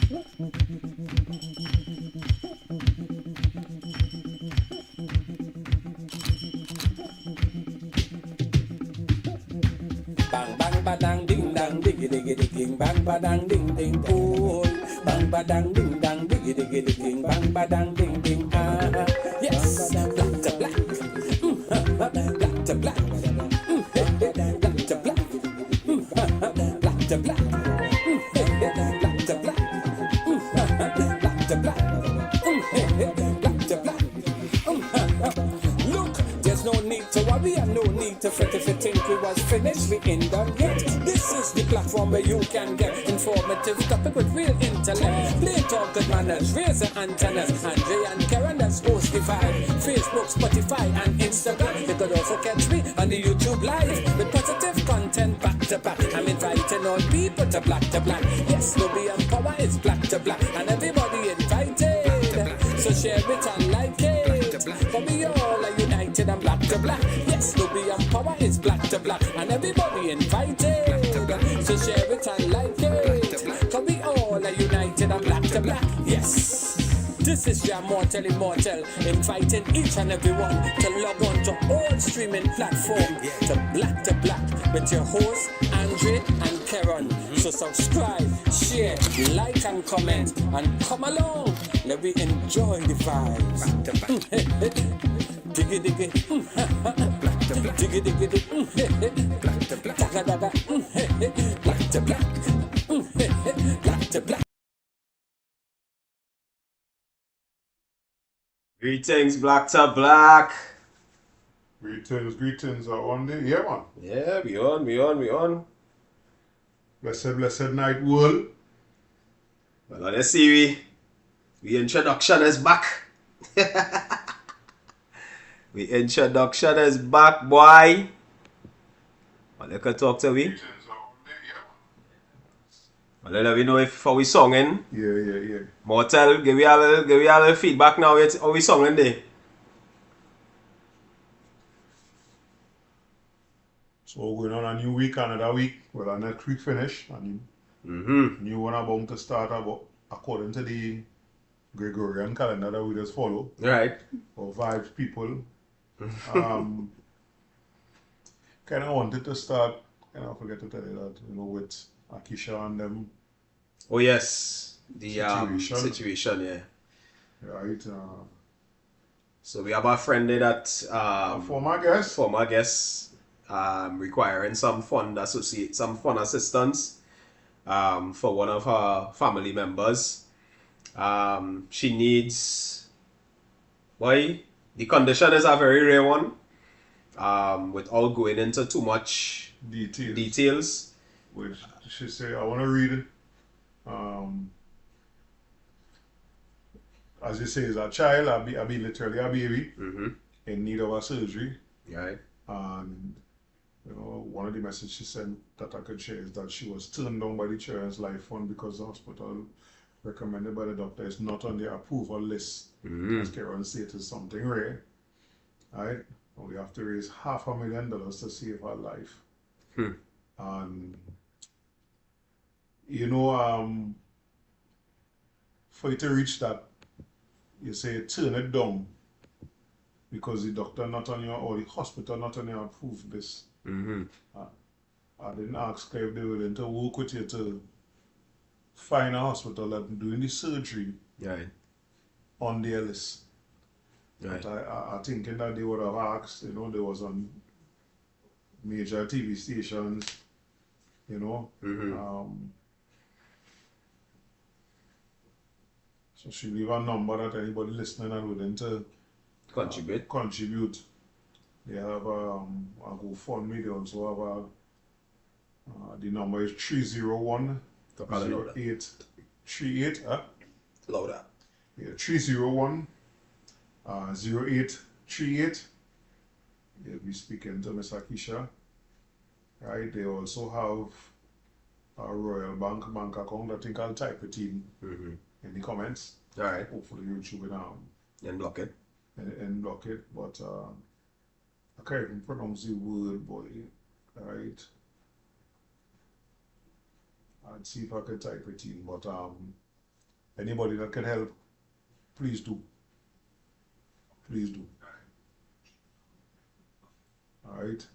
Bang bang badang ding dang diggy diggy digging bang badang ding ding oh bang badang ding dang diggy diggy digging bang badang ding ding yes black to black black to black black to black black to black black to black black to black black to black look there's no need to worry and no need to fret if you think we was finished, we ain't done yet. This is the platform where you can get informative topic with real intellect. Play talk good manners, raise the antennas. Andre and Karen, that's host the vibe. Facebook, Spotify and Instagram. You could also catch me on the YouTube live with positive content back to back. I'm inviting all people to black. Yes, Lobby and Power is black to black. And everybody invited. So share it and like it. For we all are united and black to black. Yes, Lobby and Power is black to black. And everybody invited. So share it and like it. For we all are united and black to black. Yes. This is your mortal immortal, inviting each and everyone to log on to all streaming platforms to Black with your hosts, Andre and Karen. So subscribe, share, like and comment, and come along. Let me enjoy the vibes. Diggy diggy, diggy diggy diggy, black to black, black to black, black to black. Greetings, black to black. Greetings are on there. Yeah, man. Yeah, we on. Blessed night, world. Well, let's see, we introduction is back. We introduction is back, boy. Well, you can talk to me. Well, let me know if how we songing. Yeah. Mortal, give me a little feedback now. How we songing there? So we're going on a new week, another week. Well, a next week finish. And new one about to start about according to the Gregorian calendar that we just follow. Right. For vibes people. Kind of wanted to start, I forget to tell you that, with Akisha and them. Oh yes, the situation, yeah. Right. So we have a friend there that former guest. Requiring some fund assistance for one of her family members. She needs, the condition is a very rare one. Without going into too much details. Which she say, I want to read it. As you say, as a child, I be literally a baby in need of a surgery. Right. And one of the messages she sent that I could share is that she was turned down by the Children's Life Fund because the hospital recommended by the doctor is not on the approval list. As Karen said, it is something rare. Right? And we have to raise $500,000 to save her life. And for you to reach that, you say turn it down because the doctor not on your or the hospital not on your approved list. I didn't ask her if they were willing to work with you to find a hospital that's doing the surgery on their list. Right. But I thinking that they would have asked, they was on major TV stations, so she leave a number that anybody listening and willing to contribute. They have a GoFundMe. They also have the number is 301 0838. Louder. Yeah, 301 0838. They'll be speaking to Miss Akisha. Right. They also have a Royal Bank account. I think I'll type it in the comments. All right. Hopefully YouTube and block it. And block it, but I can't even pronounce the word, boy. Right. I'd see if I could type it in, but Anybody that can help, please do. Please do. Alright.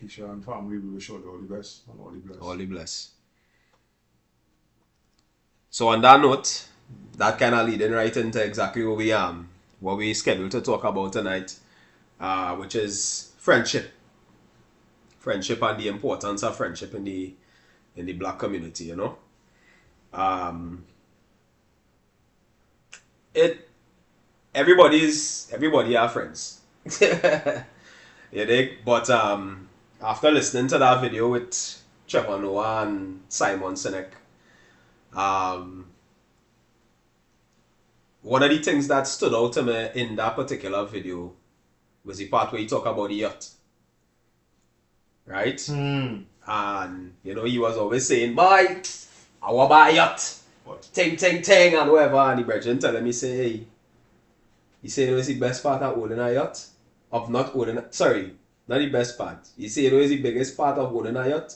Keisha and family, we wish you all the best and all the bless. All the bless. So on that note, that kind of leading right into exactly what we scheduled to talk about tonight, which is friendship. Friendship and the importance of friendship in the black community, you know. Everybody are friends. You dig? But after listening to that video with Trevor Noah and Simon Sinek, one of the things that stood out to me in that particular video was the part where he talked about the yacht. Right? And, you know, he was always saying, boy, I want to buy a yacht. What? Ting, ting, ting, and whatever. And the brethren telling me, say, hey, he said, you know, it's the best part of owning a yacht? Of not owning a, sorry, not the best part. He said, you know, it's the biggest part of owning a yacht?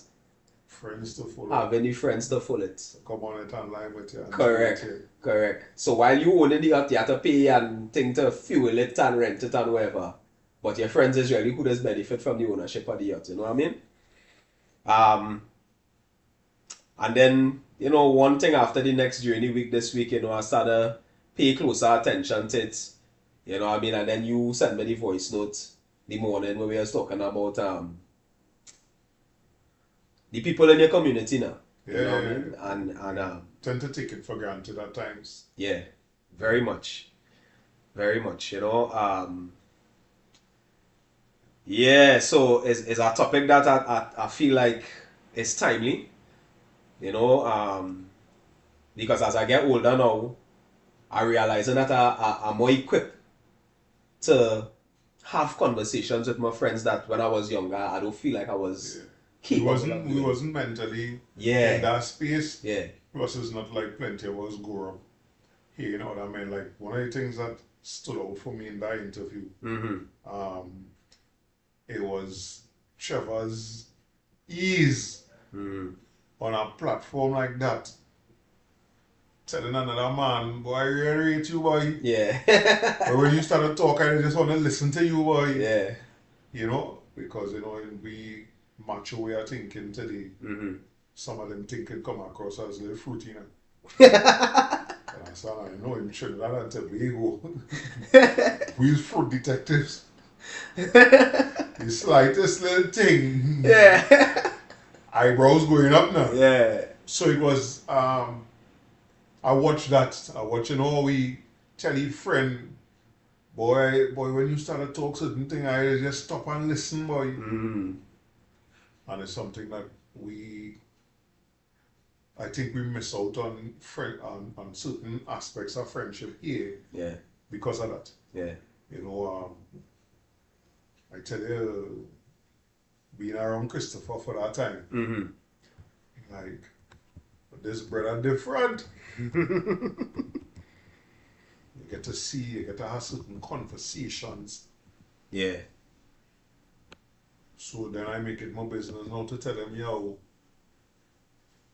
Friends to follow. Having the friends to follow it. Come on it online with you. Correct. Correct. So while you owning the yacht, you have to pay and think to fuel it and rent it and whatever. But your friends is really who does benefit from the ownership of the yacht. You know what I mean? And then, you know, one thing after the next during the week this week, you know, I started pay closer attention to it. You know what I mean? And then you sent me the voice note the morning when we was talking about the people in your community now. Yeah, you know what I mean? And tend to take it for granted at times. yeah, very much. Very much, you know. Yeah, so it's a topic that I feel like is timely. You know, because as I get older now, I'm realizing that I'm more equipped to have conversations with my friends that when I was younger, I don't feel like I was capable of doing. We wasn't mentally Yeah. in that space. Yeah. Plus, it's not like plenty of us grow up here, you know what I mean? Like, one of the things that stood out for me in that interview, it was Trevor's ease on a platform like that. Telling another man, boy, I really rate you, boy. Yeah. But when you start to talk, I just want to listen to you, boy. Yeah. You know, because, you know, we macho way of thinking today, some of them think it come across as a little fruity, you know. So I know him Trinidad and Tobago. We're fruit detectives. The slightest little thing. Yeah. Eyebrows going up now. Yeah. So it was, I watched that. I watched, you know, we tell your friend, boy, when you start to talk certain thing, I just stop and listen, boy. And it's something that I think we miss out on on certain aspects of friendship here. Yeah. Because of that. Yeah. You know, I tell you, being around Christopher for that time, like, this brother different. You get to see, you get to have certain conversations. Yeah. So then I make it my business now to tell them, yo,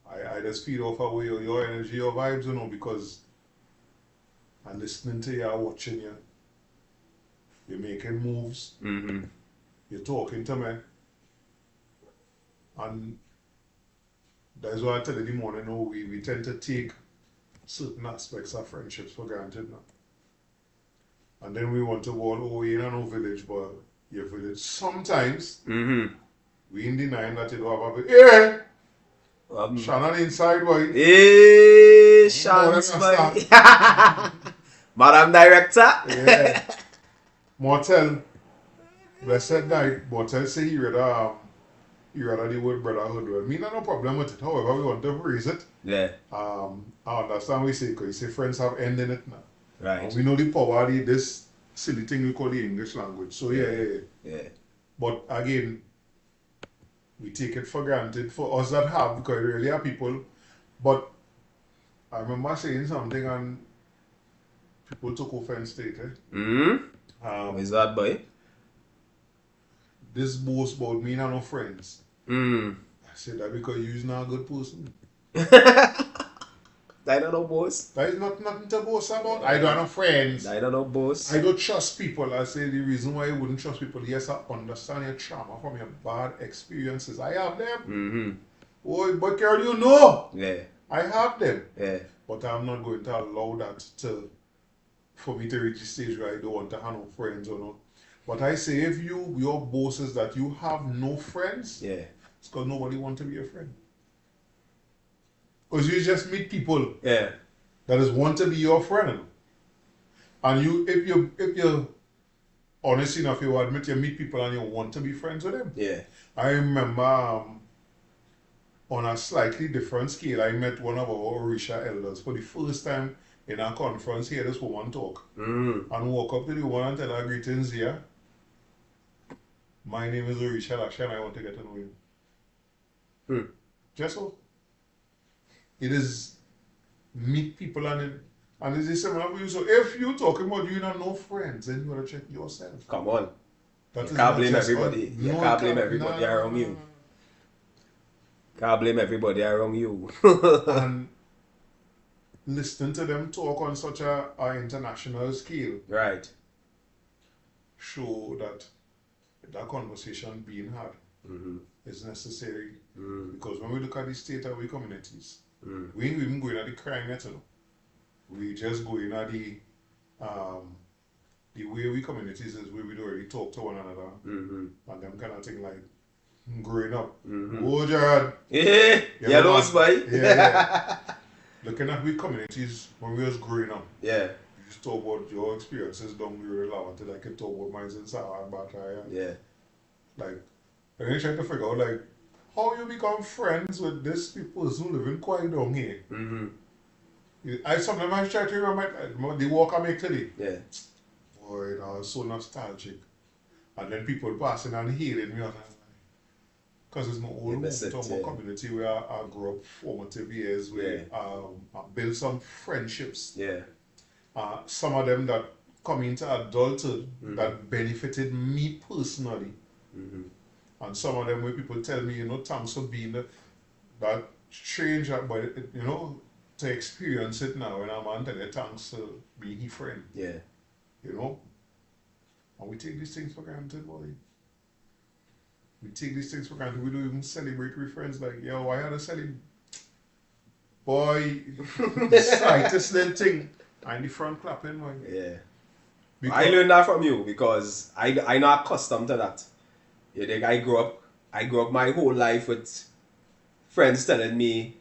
I just feed off away your energy, your vibes, you know, because I'm listening to you, I'm watching you. You're making moves. You're talking to me. And that's why I tell you in the morning, you know, we tend to take certain aspects of friendships for granted now. And then we want to go all over in no village, but your village sometimes we in denying that you don't have a village. Yeah! Shannon inside, boy. Hey, Shannon's boy. Madam Director. Yeah. Motel, blessed night, Motel say he read the word brotherhood. Well, me not no problem with it. However, we want to raise it. Yeah. I understand what you say, because you say friends have end in it now. Right. And we know the power of this silly thing we call the English language. So yeah. But again, we take it for granted for us that have, because it really are people. But I remember saying something and people took offense to it. Is that boy? This boast about me and no friends. I said that because you're not a good person. I don't know boss. That is nothing to boast about. I don't have no friends. I don't know boss. I don't trust people. I say the reason why I wouldn't trust people, yes, I understand your trauma from your bad experiences. I have them. Mm-hmm. Oh, but girl, you know. Yeah. I have them. Yeah. But I'm not going to allow that for me to reach the stage where I don't want to have no friends or not. But I say if your boss is that you have no friends, Yeah. it's because nobody want to be your friend. Because you just meet people Yeah. that is want to be your friend. And if you're honest enough, you admit you meet people and you want to be friends with them. Yeah. I remember on a slightly different scale, I met one of our Orisha elders for the first time in a conference. Hear this woman talk. And walk up to the woman and tell her, greetings here. My name is Orisha Laksha and I want to get to know you. Just so. It is meet people and it's the similar for you. So if you're talking about you have no friends, then you gotta check yourself. Come on. That You is can't not blame just everybody. You can't blame everybody around you. Can't blame everybody around you. And listening to them talk on such a international scale Right. show that conversation being had is necessary. Because when we look at the state of our communities, we ain't even going at the crime yet, you know. We just going at the way we communities is where we don't really talk to one another and them kind of thing like growing up. Oh, Jared. Yeah. Yellows, boy. Yeah. Looking at we communities when we was growing up. Yeah. You just talk about your experiences down the road until I can talk about mine in Sarah and Bataya. Yeah. Like, and then trying to figure out like how you become friends with this people who living quite down here. I sometimes I try to remember the walk I make today. Yeah. Boy, that was so nostalgic. And then people passing and hearing me, because it's my old hometown community where I grew up formative years, where I built some friendships. Yeah. Some of them that come into adulthood that benefited me personally. And some of them where people tell me, you know, thanks for being that strange, but you know, to experience it now, and I'm on tell you thanks for being his friend. Yeah. You know? And we take these things for granted, boy. We take these things for granted. We don't even celebrate with friends like, yo, I had a celebrate. Boy, the slightest little thing. And the front clapping, boy. Yeah. Because I learned that from you because I'm not accustomed to that. You think I grew up my whole life with friends telling me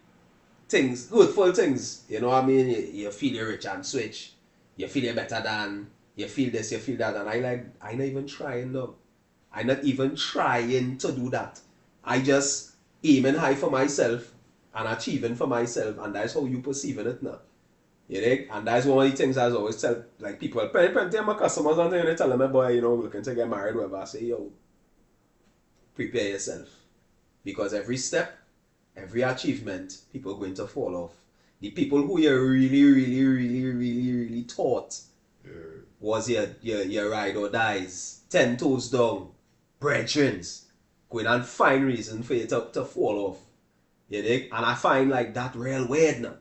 things, hurtful things. You know what I mean? You feel you're rich and switch. You feel you're better than. You feel this, you feel that. And I'm not even trying though. I'm not even trying to do that. I just aiming high for myself and achieving for myself. And that's how you perceiving it now. You think? And that's one of the things I always tell like people, plenty of my customers and they tell them, boy, you know, looking to get married, whatever. I say, yo, prepare yourself. Because every step, every achievement, people are going to fall off. The people who you really thought was your ride or dies, 10 toes down, brethren, going and find reason for you to fall off. You think? And I find like that real weird now.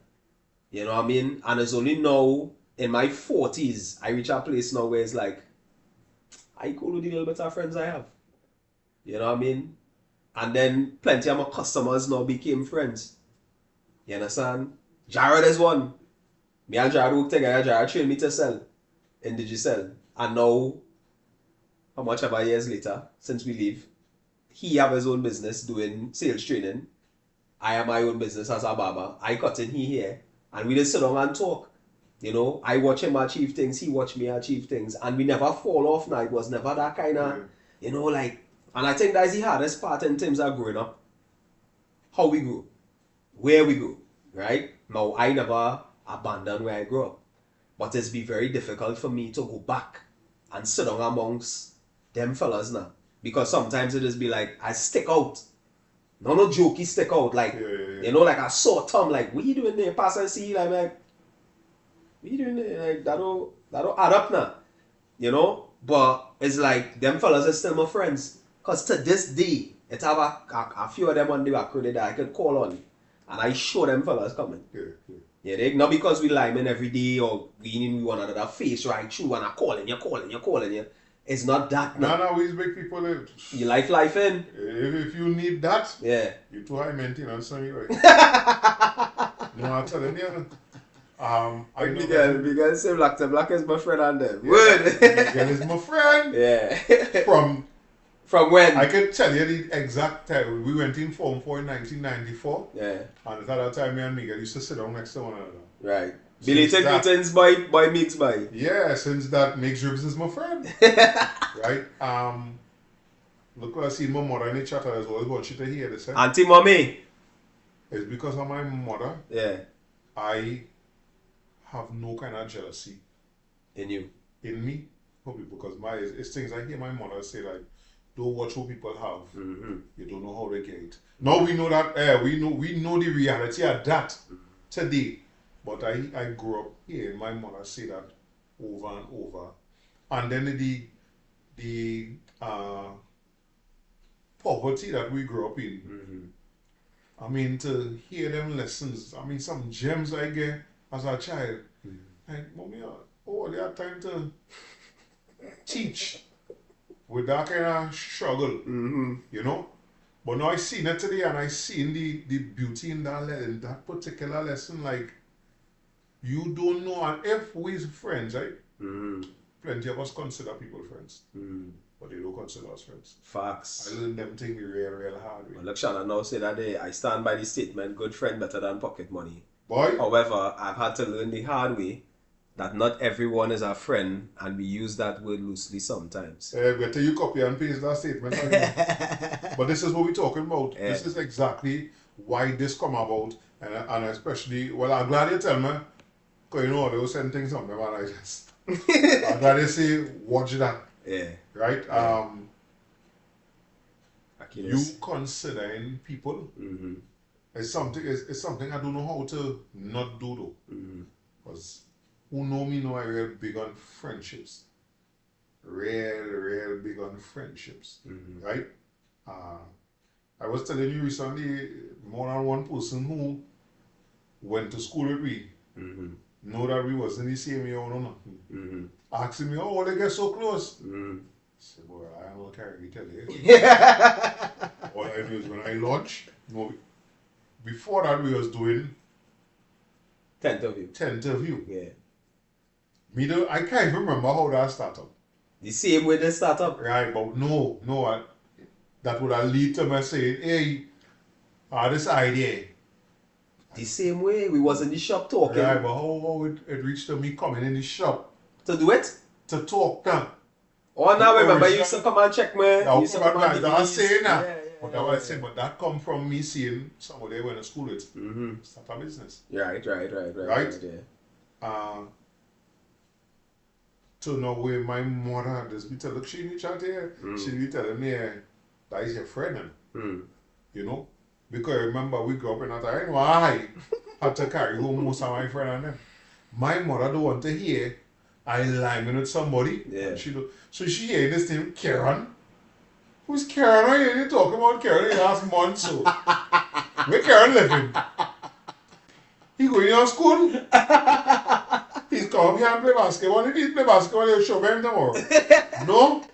You know what I mean? And it's only now, in my 40s, I reach a place now where it's like, I cool with the little bit of friends I have. You know what I mean? And then plenty of my customers now became friends. You understand? Jared is one. Me and Jared work together. Jared trained me to sell in Digicel. And now, how much ever years later, since we leave, he have his own business doing sales training. I have my own business as a barber. I cut in, he here. And we just sit down and talk. You know, I watch him achieve things, he watch me achieve things. And we never fall off now. It was never that kind of, you know, like, and I think that's the hardest part in terms of growing up. How we grow. Where we go. Right? Now, I never abandoned where I grew up. But it's been very difficult for me to go back and sit down amongst them fellas now. Because sometimes it just be like, I stick out. No jokey stick out. Like, you know, like I saw Tom, like, what you doing there? Pass and see, like, what you doing there? Like, that'll add up now. You know? But it's like, them fellas are still my friends. Because to this day, it have a few of them on the back that I could call on. And I show them fellas coming. Yeah, not because we liming every day or we want another face right through and I'm calling you. It's not that No, now. no, we make people live. You life in. If you need that, Yeah. you too high maintenance anyway. No, I'm telling you. I know Miguel say Tuh Black is my friend and them. Yeah, Word. Miguel is my friend. Yeah. From when? I can tell you the exact time. We went in Form 4 in 1994. Yeah. And at that time, me and Miguel used to sit down next to one another. Right. Since Belated that- greetings by Mix by. Yeah, since that, Mix Ribs is my friend. Right? Look what I see my mother in the chat as well. Want you to hear this. Auntie Mommy. It's because of my mother. Yeah. I have no kind of jealousy In you. in me. Probably because it's things I hear my mother say like, don't watch what people have. Mm-hmm. You don't know how they get it. Now we know that we know the reality of that today. But I grew up hearing my mother say that over and over. And then the poverty that we grew up in. Mm-hmm. I mean, to hear them lessons, I mean, some gems I get as a child. Like, mommy, they had time to teach with that kind of struggle, you know? But now I seen it today and I seen the beauty in that particular lesson. Like, you don't know, and if we're friends, right? Plenty of us consider people friends. But they don't consider us friends. Facts. I learned them things real hard way. Well, look, Shannon now say that I stand by the statement, good friend better than pocket money. Boy, However, I've had to learn the hard way that not everyone is a friend and we use that word loosely sometimes. better you copy and paste that statement again. But this is what we're talking about. Yeah. This is exactly why this come about. And especially, well, I'm glad you tell me, because you know, they will send things on me, man. I'm glad you say, watch that. Yeah. Right? Yeah. You considering people Mm-hmm. is something I don't know how to not do though. Because who know me know I real big on friendships. Real big on friendships. Right? I was telling you recently, more than one person who went to school with me know that we was in the same year or nothing. Asking me, oh, they get so close. I said, boy, I don't carry me tell you. All I do is when I launch, before that we was doing 10th of you. 10th of you. Yeah. I can't even remember how that started. The same way they start up. Right, but that would have lead to me saying, hey, this idea. The same way we was in the shop talking. Right, but how it reached to me coming in the shop To do it? to talk now. Oh, now remember you used to come and check me. You used to come and I was saying that. Yeah, But I was saying, but that come from me seeing somebody I went to school with start a business. Right. Right? Yeah. To know where my mother does be tell, look, she in the chat here, she be telling me that is your friend, you know? Because remember, we grew up in that time, I had to carry home most of my friends and them. My mother don't want to hear I lying with somebody. Yeah. She do. So she hear this name, Karen. Who's Karen? Are you talking about Karen the last month? So where Karen living? He going to school? He's come here and play basketball. He did play basketball, he'll show him tomorrow. No?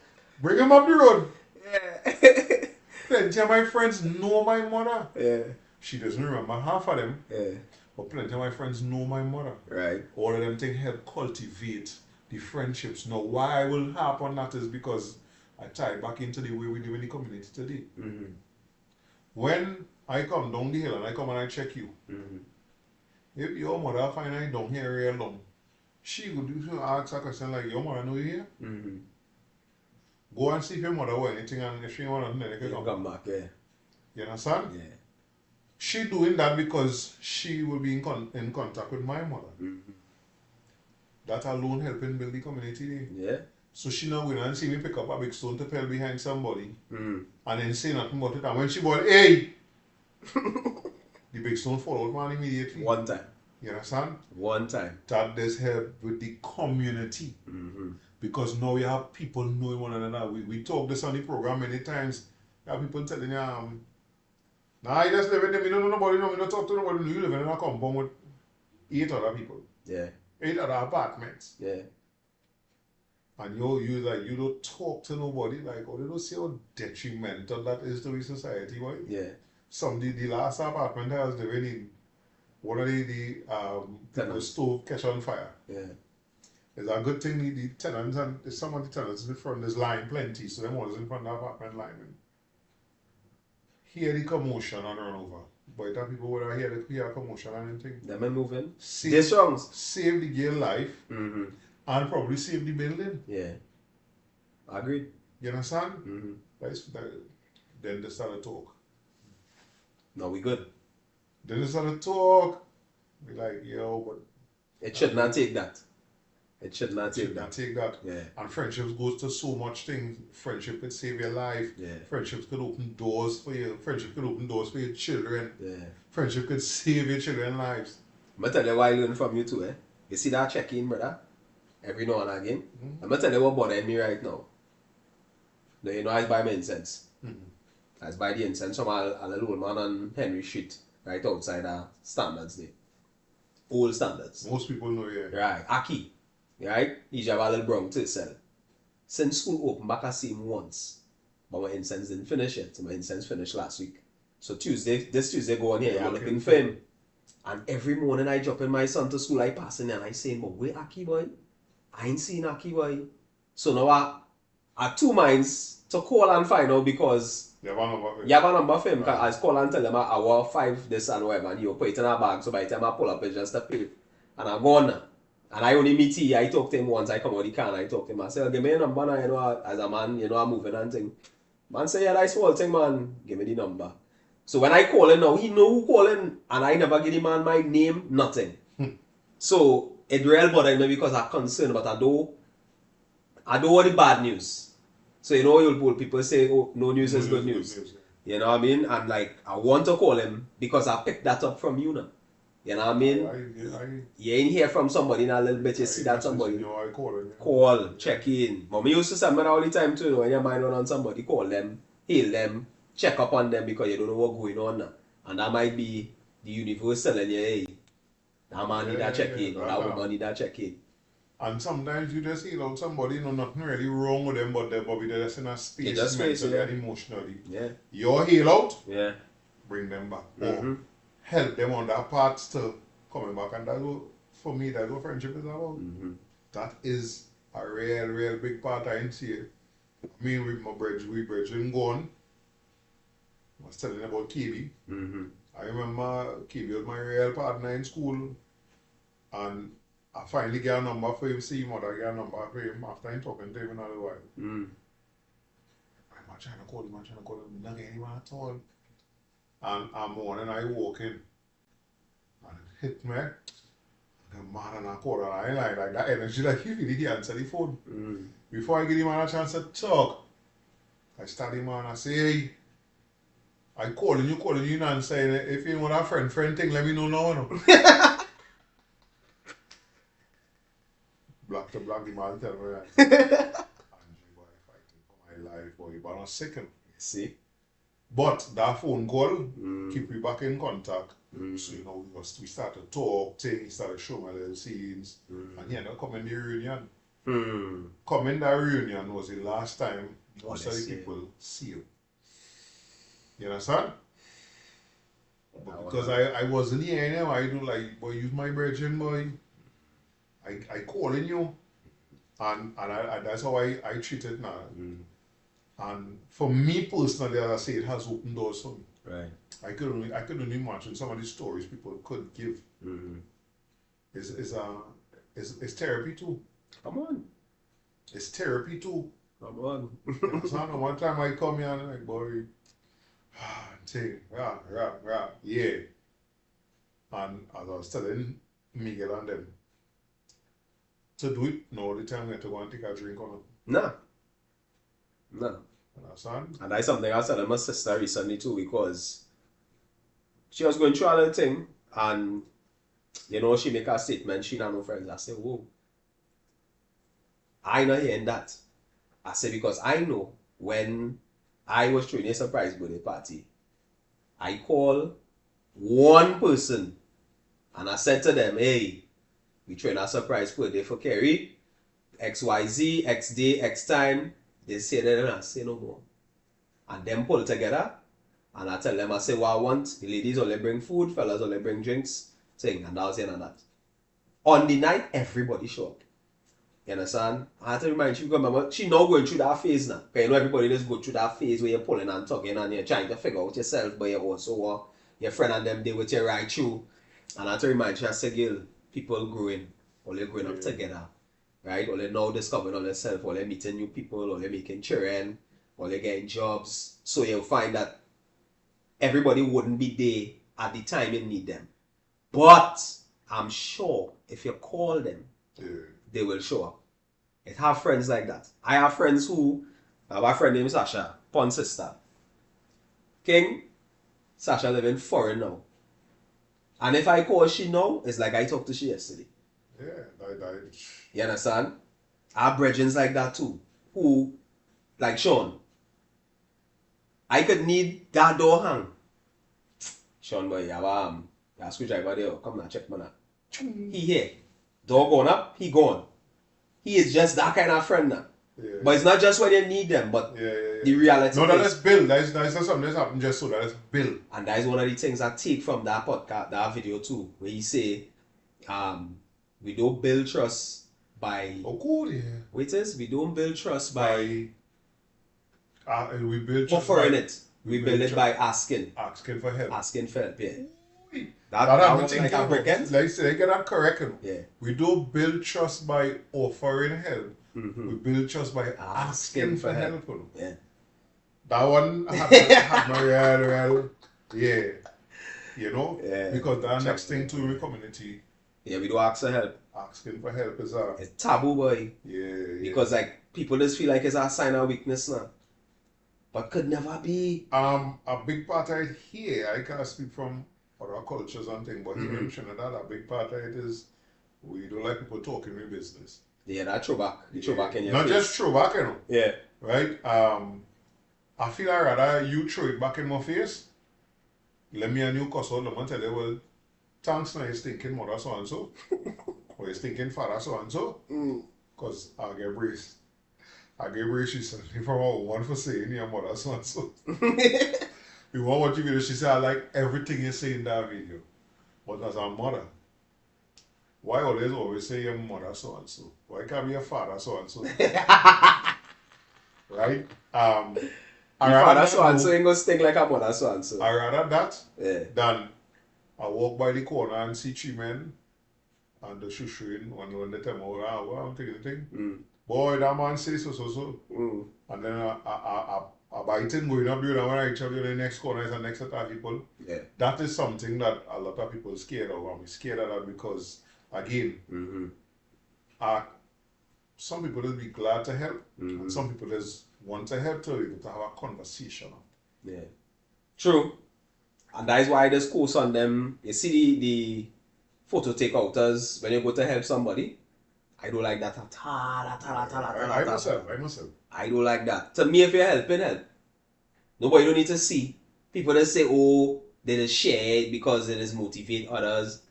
Bring him up the road. Yeah. Plenty of my friends know my mother. Yeah. She doesn't remember half of them. Yeah. But plenty of my friends know my mother. Right. All of them things help cultivate the friendships. Now, why I will harp on that is because I tie back into the way we live in the community today. When I come down the hill and I come and I check you, if your mother find I down here real long, she would ask a question like, your mother know you here? Go and see if your mother or anything, and if she want to, then you can Come back, yeah. You understand? Yeah. She doing that because she will be in contact with my mother. That alone helping build the community. Yeah. So she now going and see me pick up a big stone to peel behind somebody and then say nothing about it. And when she bought, hey, the big stone fall out man immediately. One time. You understand? One time. That does help with the community. Because now we have people knowing one another. We talk this on the program many times. You have people telling you, nah, you just live in them, you don't know nobody, you don't talk to nobody, you live in a compound with 8 other people. Yeah. 8 other apartments. Yeah. And you don't talk to nobody, like, or you don't see how detrimental that is to the society, boy. Yeah. The last apartment I was living in, one of the stove catch on fire. Yeah. It's a good thing the tenants and some of the tenants in the front is lying plenty, so them was in front of the apartment line. Hear the commotion and run over. But that people would hear commotion and anything. Them men moving. Save, songs. Save the girl life Mm-hmm. and probably save the building. Yeah. Agreed. You understand? Mm-hmm. Then they started talk. No, we good. Then they started talk. We like, yo, but It should not take that. It should not take should that. not take that. Yeah. And friendships goes to so much things. Friendship could save your life. Yeah. Friendships could open doors for you. Friendship could open doors for your children. Yeah. Friendship could save your children's lives. I'm tell you what I learned from you too, eh? You see that check-in, brother? Every now and again. I'm tell you what bothering me right now. Now, you know, I buy my incense. I buy the incense from a little old man on Henry Street, right outside Standards there. Old Standards. Most people know, yeah. Right. Aki. Right? He's have a little brown to sell. Since school opened back, I see him once. But my incense didn't finish yet. My incense finished last week. So this Tuesday go on here, I'm looking for him. And every morning I drop in my son to school, I pass in and I say, but where Aki boy? I ain't seen Aki boy. So now I have two minds to call and find out because you have a number for him. You have a number for him. Right. I call and tell them I want 5 this and whatever, and you put it in a bag. So by the time I pull up, it's just a pay. And I'm gone now. And I only meet him. I talk to him once. I come out the car and I talk to him. I say, give me a number now, you know, as a man, you know, I'm moving and thing. Man say, yeah, that's small thing, man. Give me the number. So when I call him now, he know who calling, and I never give the man my name, nothing. So it real bothers me because I'm concerned, but I don't want the bad news. So you know, old people say, oh, no news is good news. You know what I mean? And like, I want to call him because I picked that up from you now. You know what I mean? You ain't hear from somebody in a little bit, you see that somebody. Call, check in. Mommy used to send me all the time too, when your mind on somebody, call them, hail them, check up on them because you don't know what's going on now. And that might be the universe telling you, hey, that man need that check in, or that woman need that check in. And sometimes you just heal out somebody, you know, nothing really wrong with them, but they're probably just in a space mentally and emotionally. Yeah. You're heal out, yeah, bring them back. Or help them on that path to coming back. And that's what, for me, that's what friendship is about. That is a real big part I see it. I mean, with my brethren gone, I was telling about KB. I remember KB was my real partner in school, and I finally get a number for him, see him, or I get a number for him after I'm talking to him in a little while. I'm trying to call him, not get anyone at all. And I'm morning, I walk in, and it hit me. The man and I call, and I like that energy, like he really answer the phone. Before I give him a chance to talk, I start him and I say, hey, I calling you, and saying, if you want a friend thing, let me know now. No? Black to black, the man tell me that. Andrew, boy, fighting for my life, boy, but I'm second. See? But that phone call keep me back in contact. So, you know, we started to talk, things, started showing my little scenes, and he ended up coming to the reunion. Coming to the reunion was the last time most of the people see you. You understand? But because I wasn't here anyway, I do like, boy, use my brethren, boy. I calling you, and that's how I treat it now. And for me personally, as I say, it has opened doors for me. Right. I could only imagine some of the stories people could give. It's therapy too. Come on. It's therapy too. Come on. So one time I come here and I'm like, boy, thing, yeah. And as I was telling Miguel and them, to do it, no, the time we have to go and take a drink on it. No. Understand? And that's something I said to my sister recently too, because she was going through a little thing, and you know, she make a statement, she not no friends. I said, whoa. I not hearing that. I said, because I know when I was throwing a surprise birthday party, I call one person And I said to them, hey, we throwing a surprise birthday for Kerry. XYZ, X day, X time. They say that and I say no more. And them pull together. And I tell them, I say what I want. The ladies only bring food, fellas only bring drinks. Thing. And that was the end of that. On the night, everybody show up. You understand? I have to remind you, remember, she now going through that phase now. Because you know everybody just go through that phase where you're pulling and tugging and you're trying to figure out yourself, but you're also your friend and them, they with you right through. And I have to remind you, I say, girl, people growing, all they're growing up together. Right? All they now discovering all themselves, all they're meeting new people, all they're making children, all they're getting jobs. So you'll find that everybody wouldn't be there at the time you need them. But I'm sure if you call them, they will show up. I have friends like that. I have friends who, I have a friend named Sasha, Pon sister. King, Sasha live in foreign now. And if I call she now, it's like I talked to she yesterday. Yeah, You understand? I have brethrens like that too. Who, like Sean, I could need that door hang. Sean boy, you have a screwdriver there. Come now, check man. He here. Door going up, he gone. He is just that kind of friend now. Yeah. But it's not just when you need them, but the reality. No, that's build. That's not something that's happened just so. That's build. And that is one of the things I take from that podcast, that video too, where he say, we don't build trust by. Oh, cool, yeah. Wait, we don't build trust by. We build trust offering by, it. We build it by asking. Asking for help. Asking for help, yeah. That was like a brickhead. Like say, they get that correct. Yeah. We don't build trust by offering help. Mm-hmm. We build trust by asking for help. Yeah. That one had no real, yeah. You know? Yeah. Because that next thing to the community. Yeah, we do ask for help. Asking for help is it's taboo, boy. Yeah. Because like people just feel like it's a sign of weakness now. But could never be. A big part of it here, I can't speak from other cultures and things, but here in Trinidad, a big part of it is we don't like people talking in business. Yeah, that throwback. The throwback in your Not face. just throwback, you know. Yeah. Right? I feel I'd rather you throw it back in my face. Let me and you cuss out them and tell you, well, thanks now, you're stinking mother so and so. Or you're stinking father so and so. Because I get braced. I get braced, she said, from a woman for saying your mother so and so. You want what you video? She said, I like everything you say in that video. But as a mother, why always say your mother so and so? Why can't be your father so and so? Right? Your father so and so ain't gonna stink like a mother so and so. I rather that than I walk by the corner and see 3 men and the shushing when they tell me, oh, I'm taking the thing. Boy, that man says so. And then I bite it going up there, and when I reach up to the next corner is the next set of people. Yeah. That is something that a lot of people are scared of. I'm scared of that because, again, some people will be glad to help, and some people just want to help to have a conversation. Yeah. True. And that is why this course on them, you see the photo takeouters when you go to help somebody. I don't like that at all. I myself. I don't like that. To me, if you're helping, help. Nobody don't need to see. People just say, oh, they just share it because it is motivate others.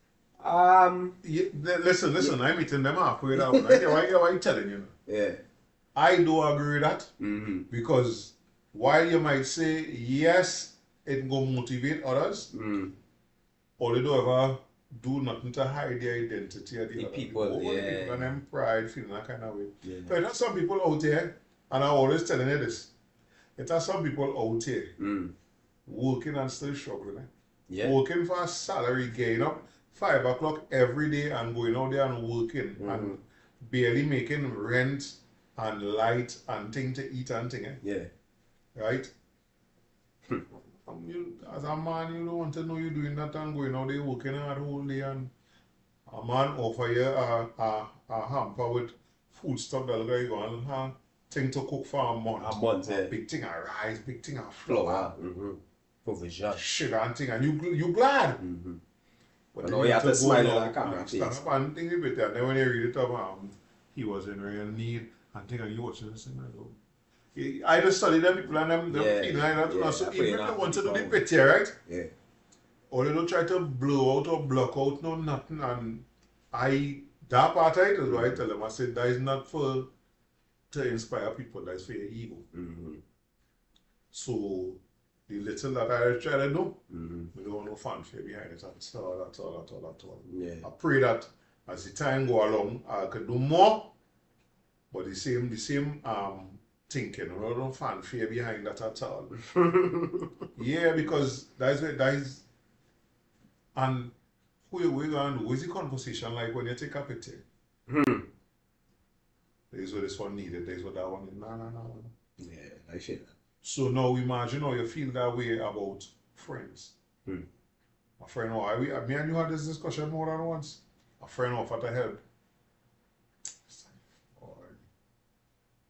Listen, I'm meeting them halfway that one. I get what I'm telling you. Yeah. I do agree with that. Because while you might say, yes, it will motivate others, all they do ever do nothing to hide their identity of the other people. People and them pride, feeling that kind of way. Yeah. But there's some people out there, and I'm always telling you this, it are some people out here working and still struggling. Yeah. Working for a salary, getting up 5 o'clock every day and going out there and working and barely making rent and light and thing to eat and thing. Yeah. Right? As a man, you don't want to know you're doing that and going out there working hard whole day, and a man offer you a hamper with food stuff that'll go on and thing to cook for a month. A month, yeah. Big thing of rice, big thing of flour. Provision. Sugar and thing, and you glad. But now you have to smile at the camera, stand up and think of it, and then when you read it up, he was in real need, and think of you watching this thing. I just study them people and them feeling like that. So even if you want to do the picture, right? Yeah. or you don't try to blow out or block out no nothing. And that part of it is why I tell them, I said that is not for to inspire people, that's for your ego. So the little that I try to do, we don't want no fanfare behind it at all. Yeah. I pray that as the time go along, I could do more, but the same thinking, no fanfare behind that at all. Yeah, because that is, and who we going to do? What is the conversation like when you take a picture? There's what this one needed, there's what that one needed. No. Yeah, I feel that. So now imagine how you feel that way about friends. A friend, me and you had this discussion more than once. A friend offered to help.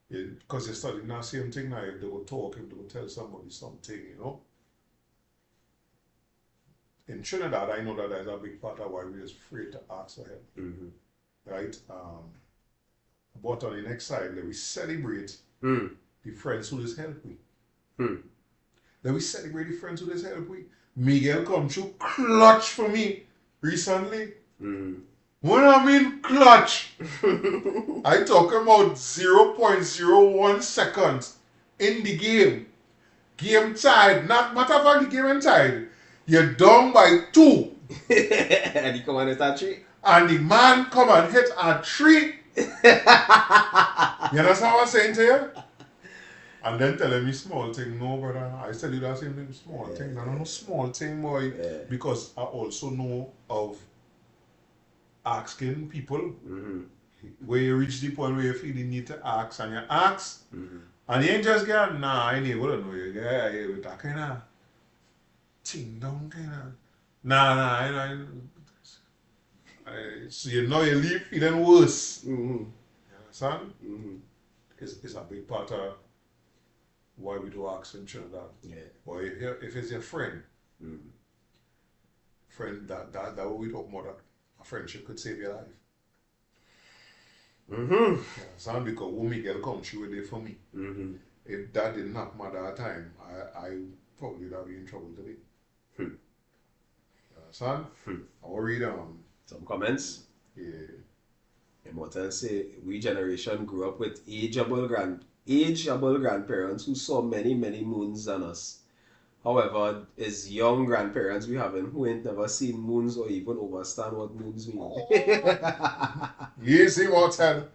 Because you're studying that same thing now, if they would talk, if they would tell somebody something, you know. In Trinidad, I know that there's a big part of why we're afraid to ask for help. Right? But on the next side, we celebrate the friends who just help me. Then we celebrate the friends who just help me. Miguel come through clutch for me recently. When I mean clutch, I talk about 0.01 seconds in the game. Game tied. Not matter of fact, the game tied. You're down by 2. And he come and hit that tree. And the man come and hit a tree. You understand what I'm saying to you? And then telling me small thing. No, brother. I tell you that same thing, small thing. I don't know small thing, boy. Yeah. Because I also know of asking people where you reach the point where you feel you need to ask and you ask. And you ain't just get, nah, I ain't able to know you. Yeah, with that kind of thing down kind of. Nah, so you know you leave feeling worse. You understand? It's a big part of why we do ask in Trinidad. Yeah. Or if it's your friend, that what we talk about, that a friendship could save your life. You understand? Because when Miguel come, she was there for me. If that didn't happen at that time, I probably would have been in trouble today. You understand? I will read some comments. Yeah. Immortal say, we generation grew up with ageable grandparents who saw many moons than us. However, it's young grandparents we having who ain't never seen moons or even understand what moons mean. Yes, Immortal.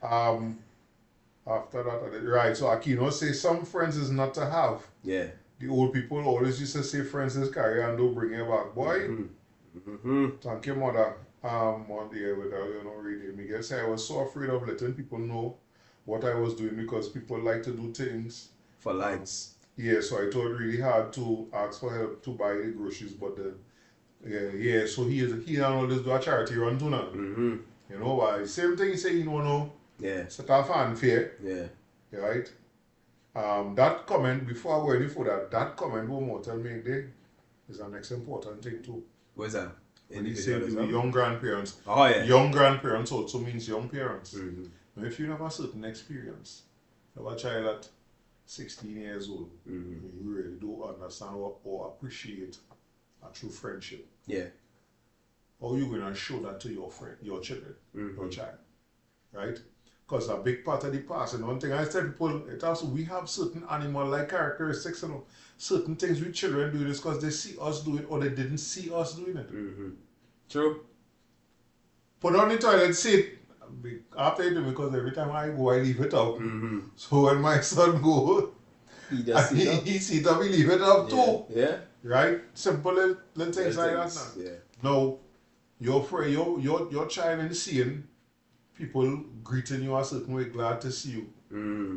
After that, right, so Aquino say some friends is not to have. Yeah. The old people always used to say friends is carry and don't bring it back. Boy, thank you, mother. One day without reading me. Guess I was so afraid of letting people know what I was doing because people like to do things for likes. Yeah, so I thought it really hard to ask for help to buy the groceries, but so he and all this do a charity run too now. You know why? Same thing he say you know. Yeah. Set a fanfare. Yeah. Right? That comment, before I go any further, that comment what Mortal made there is an next important thing too. What is that? When he said young grandparents. Oh, yeah. Young grandparents also means young parents. Now, if you have a certain experience, you have a child at 16 years old, you really do understand or appreciate a true friendship. Yeah. How you going to show that to your friend, your children, your child, right? Because a big part of the past, and one thing I tell people, we have certain animal-like characteristics, and certain things with children do this because they see us do it or they didn't see us doing it. True. Put on the toilet seat. After it, because every time I go, I leave it up. So when my son goes, he see that we leave it up too. Yeah. Right? Simple little things like that now. Yeah. Now, your child is seeing people greeting you a certain way, glad to see you.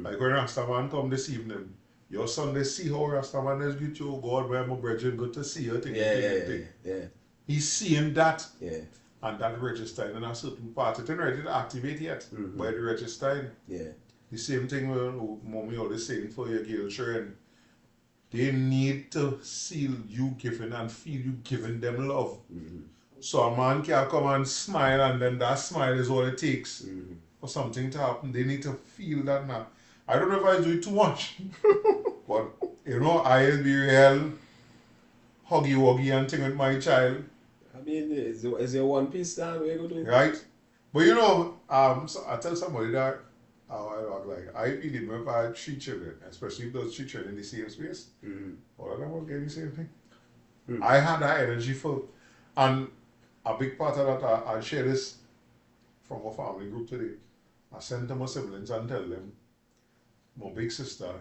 Like when Rastaman come this evening, your son they see how Rastaman is greet you, God, where my brethren, good to see you. Yeah. He's seeing that. Yeah. And that registering in a certain part. It ain't ready to activate yet, but the registering. Yeah. The same thing when mommy always saying for your girl children. They need to see you giving and feel you giving them love. So a man can come and smile and then that smile is all it takes for something to happen. They need to feel that now. I don't know if I do it too much, but I will be real huggy wuggy and thing with my child. I mean, is your one piece stand where you go do? Right? But you know, so I tell somebody that I really remember I had 3 children, especially if those 3 children in the same space. All of them were getting the same thing. I had that energy for, and a big part of that, I'll share this from our family group today. I sent to my siblings and tell them my big sister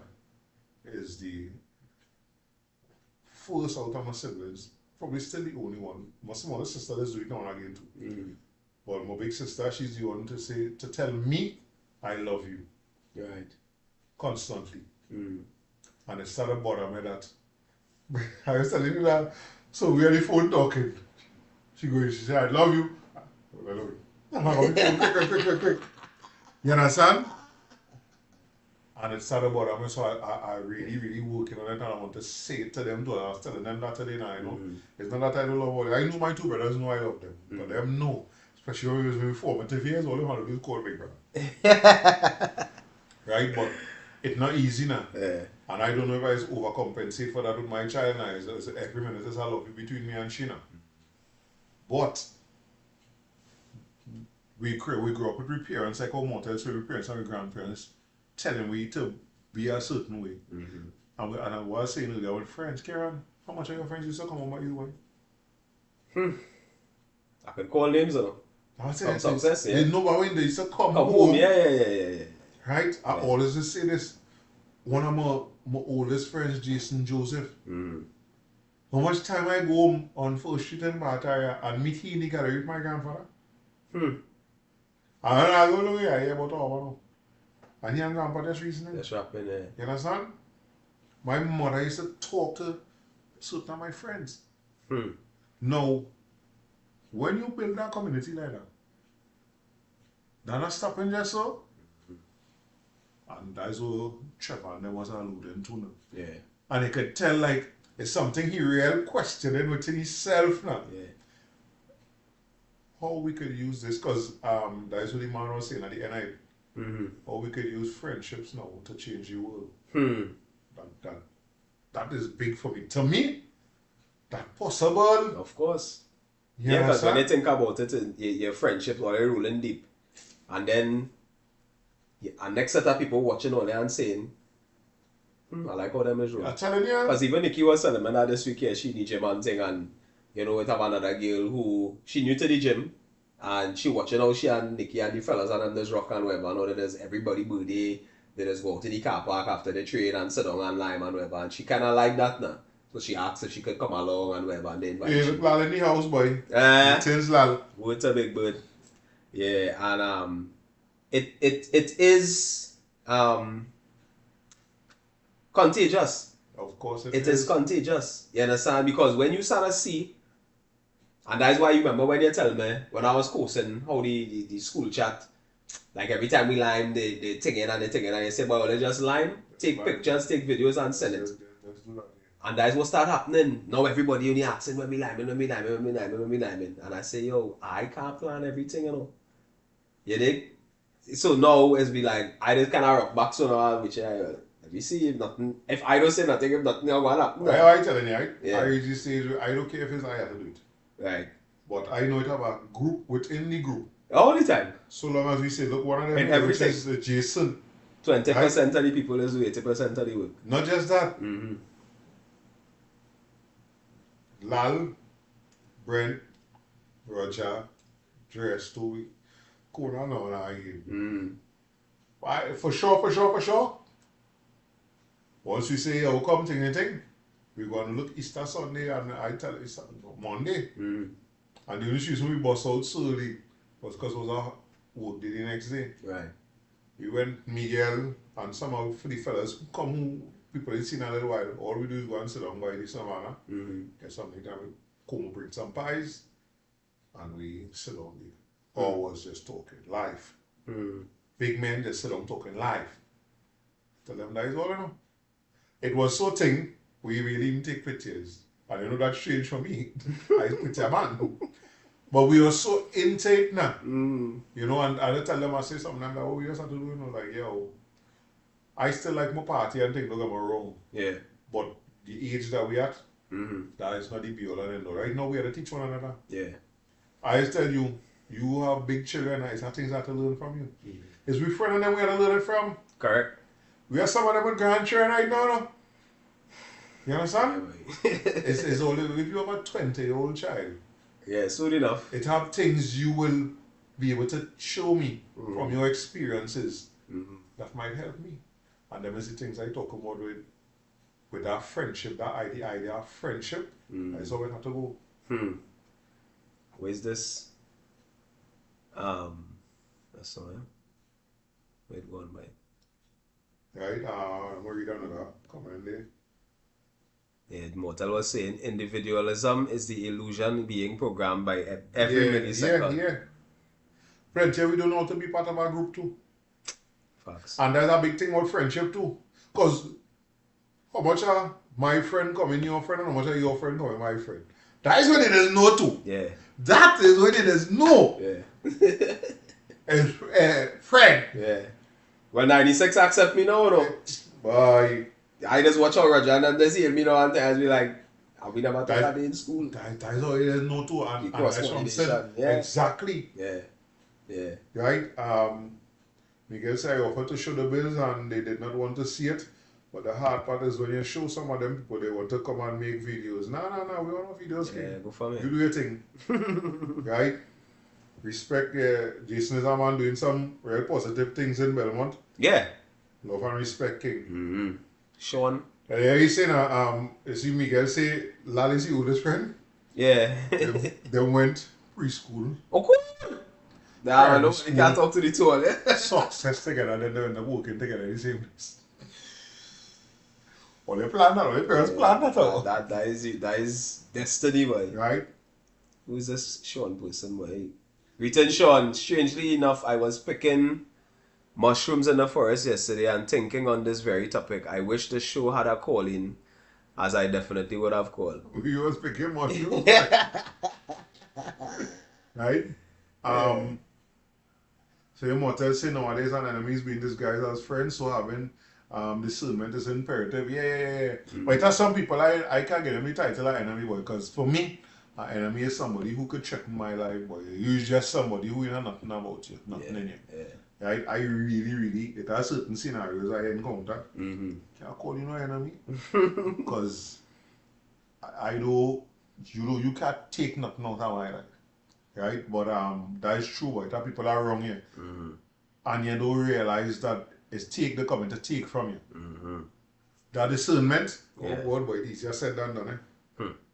is the first out of my siblings, probably still the only one. My smaller sister is doing it now and again too. But my big sister, she's the one to tell me I love you. Right. Constantly. And it started bothering me that I was telling you that, so we are the phone talking. She said, I love you. I love you. I'm going to quick. You understand? And it started bothering me, so I really working on it, and I want to say it to them too. I was telling them that today now, you know. It's not that I don't love them. I know my 2 brothers know I love them, but them know. Especially when we was formative years, all they want to do is call big brother. Right? But it's not easy now. Yeah. And I don't know if I overcompensate for that with my child now. It's every minute is a love between me and Sheena. But we grew up with our parents, like our mothers, our parents and our grandparents, telling we to be a certain way. And I was saying earlier with friends, Karen, how much of your friends used to come home by you way? I could call names, you know. That's Success, yeah. They know about when they used to come Come home. home, yeah. Right? I always just say this. One of my oldest friends, Jason Joseph. How much time I go home on First Street in Bataya and meet him in the gallery with my grandfather? And I go look here about all. And he and grandpa just recently. That's rapping there. You understand? My mother used to talk to certain of my friends. Now, when you build that community like that, they're not stopping just so. And that's what Trevor and them was alluding to now. Yeah. And you could tell like it's something he real questioning within himself now. Yeah. How we could use this, because that's what the man was saying at the end. How we could use friendships now to change the world. That is big for me. To me, that's possible. Of course. You Yeah, because when understand? you think about it, your friendships are rolling deep. And then, a next set of people watching on there and saying, I like how them is rolling. I'm telling you. Because even Nikki was telling me that this week here, she the gym and thing, and you know, we have another girl who she new to the gym, and she watching how she and Nikki and the fellas and them just rock and whatever, and all that is everybody birthday, they just go to the car park after the train and sit down and lime and whatever, and she kind of like that now. So she asked if she could come along and whatever, and they invite Hey, look Lal in the house, boy. Things Lal. What's a big bird? Yeah, and it is contagious. Of course It is contagious. You understand? Because when you start to see, and that's why you remember when you tell me when I was coaching how the school chat, like every time we lime, they take in and they say, well, let's just lime, take pictures, take videos and send it. Let's do that. And that's what start happening. Now everybody only asking when we liming. And I say, yo, I can't plan everything, you know. You dig? So now it's be like, I just kind of rock back so now, which let me see if nothing, if I don't say nothing, if nothing will happen. I telling you, Yeah. I usually say, I don't care if it's I have to do it. Right. But I know it have a group within the group. All the time. So long as we say, look, one of them In which everything. is Jason. 20% of the people is 80% of the work. Not just that. Lal, Brent, Roger, Dress, Toby, Kona, no, again. For sure. Once we say, oh, come, thing, we're going to look Easter Sunday and I tell you Monday. And the only reason we bust out so early was because it was our work day the next day. Right. We went, Miguel, and somehow for the fellas who come who people ain't seen in a little while, all we do is go and sit down by the savannah, get something, then we come bring some pies, and we sit down there. Or was just talking live. Big men just sit down talking live. Tell them that is all I know. It was so thing, we really didn't take pictures. And you know that's strange for me. I picture a man. But we were so into it now. You know, and I tell them, I say something like, oh, we just have to do, you know, like, yo, I still like my party and things, don't get me wrong. Yeah. But the age that we at, That is not the be all and end all. Right now, we are to teach one another. Yeah. I just tell you, you have big children, it's not things I have to learn from you. It's we friend and them we have to learn it from. Correct. We have some of them with grandchildren right now, no? You understand? It's only if you have a 20-year-old child. Yeah, soon enough. It have things you will be able to show me from your experiences that might help me. And them is the things I talk about with that friendship, that idea of friendship. That's how it have to go. Where's this? That's all right. Wait, go on, mate. Right? I'm going to read another comment there. Yeah, Mortal was saying individualism is the illusion being programmed by every millisecond. Yeah. Friendship, we don't know how to be part of our group too. Facts. And there's a big thing about friendship too. Because how much of my friend come in your friend and how much of your friend come in my friend? That is when it is no too. Yeah. That is when it is no. Yeah. Friend. Yeah. Well, 96 accept me now, no? Bye. I just watch out Roger and they see me now and I be like, we never talk that in school. That is how it is no too. And that's what I'm saying. Yeah. Exactly. Yeah. Right? Miguel said I offered to show the bills and they did not want to see it. But the hard part is when you show some of them people, they want to come and make videos. No, we want no videos. Yeah, go for me. You do your thing. Right? Respect. Jason is a man doing some real positive things in Belmont. Yeah. Love and respect, King. Sean. Yeah, he's saying, you see Miguel say, Lal is the oldest friend. Yeah. They went preschool. Oh, cool. Nah, no, you can't talk to the two of them. Success together, then they end up working together in the same place. All they plan that, all their parents plan that out. That is destiny, boy. Right? Who is this Sean person, boy? Written Sean, strangely enough, I was picking mushrooms in the forest yesterday and thinking on this very topic. I wish the show had a call-in, as I definitely would have called. You was picking mushrooms. Right? So your motto say nowadays an enemy is being disguised as friends, so having discernment is imperative. Yeah. But there's some people I can't get them the title of enemy, boy, because for me, an enemy is somebody who could threaten my life, boy. You're just somebody who you know nothing about you, nothing in you. Yeah. Right? I really, there are certain scenarios I encounter. Can't call you no enemy. Because I know, you can't take nothing out of my life. Right? But that is true, boy. That people are wrong here. And you don't realize that it's they're coming to take from you. That discernment, oh God, boy, it's easier said than done,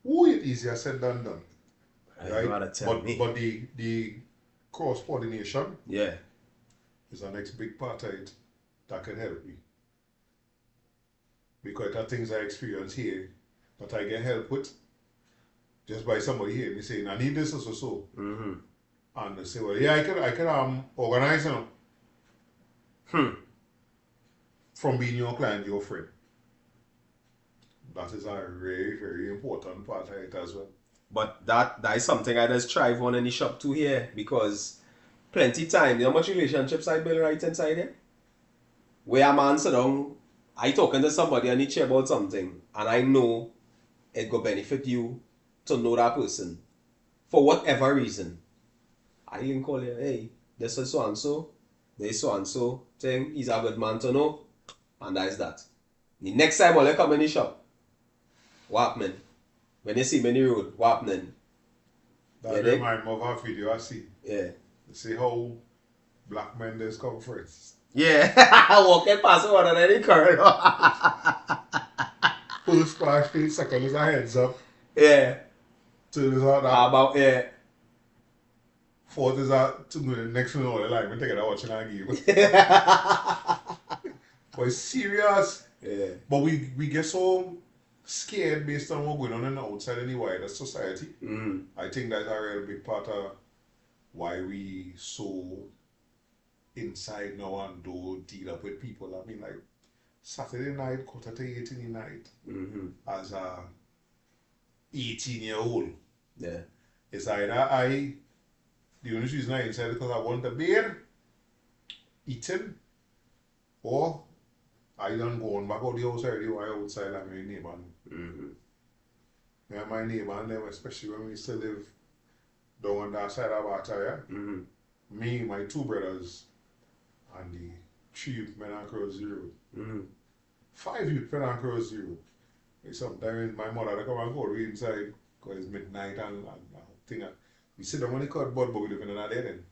it's easier said than done. Right? But the cross-pollination is the next big part of it that can help me. Because there are things I experience here that I get help with just by somebody here me saying, I need this or so. And they say, well, yeah, I can organize, you know. From being your client, your friend. That is a very, very important part of it as well. But that is something I just strive on in the shop too here, because plenty time, you know how much relationships I build right inside here? Where a man sit down, I talking to somebody and he care about something, and I know it go benefit you to know that person. For whatever reason. I can call you, hey, this is so and so, this so and so thing, he's a good man to know, and that is that. The next time when I come in the shop, what happening? When you see me in the road, what happening? That reminds me of a video I see. Yeah. You see how black men just come first. Yeah, walking past one of the corridor. First splash feet, second is a heads up. Yeah. Third is a About, yeah. Fourth is a 2 minutes, next thing you know, the line, we take it out watching a game. But it's serious. Yeah. But we get so scared based on what's going on in the outside in the wider society. I think that's a real big part of why we so inside now and don't deal up with people. I mean, like Saturday night, 7:45 in the night, as a 18-year-old. Yeah. It's either the only reason I inside because I want to be eating, or I don't go on back out the house already, why outside I'm in neighbor. Me and my neighbor and them, especially when we used to live down on that side of water, yeah? Me, my two brothers, and the 3 youth men across the road. 5 youth men across the road. Sometimes my mother come and call me inside because it's midnight and thing. We sit down on the cardboard, but we live in another den.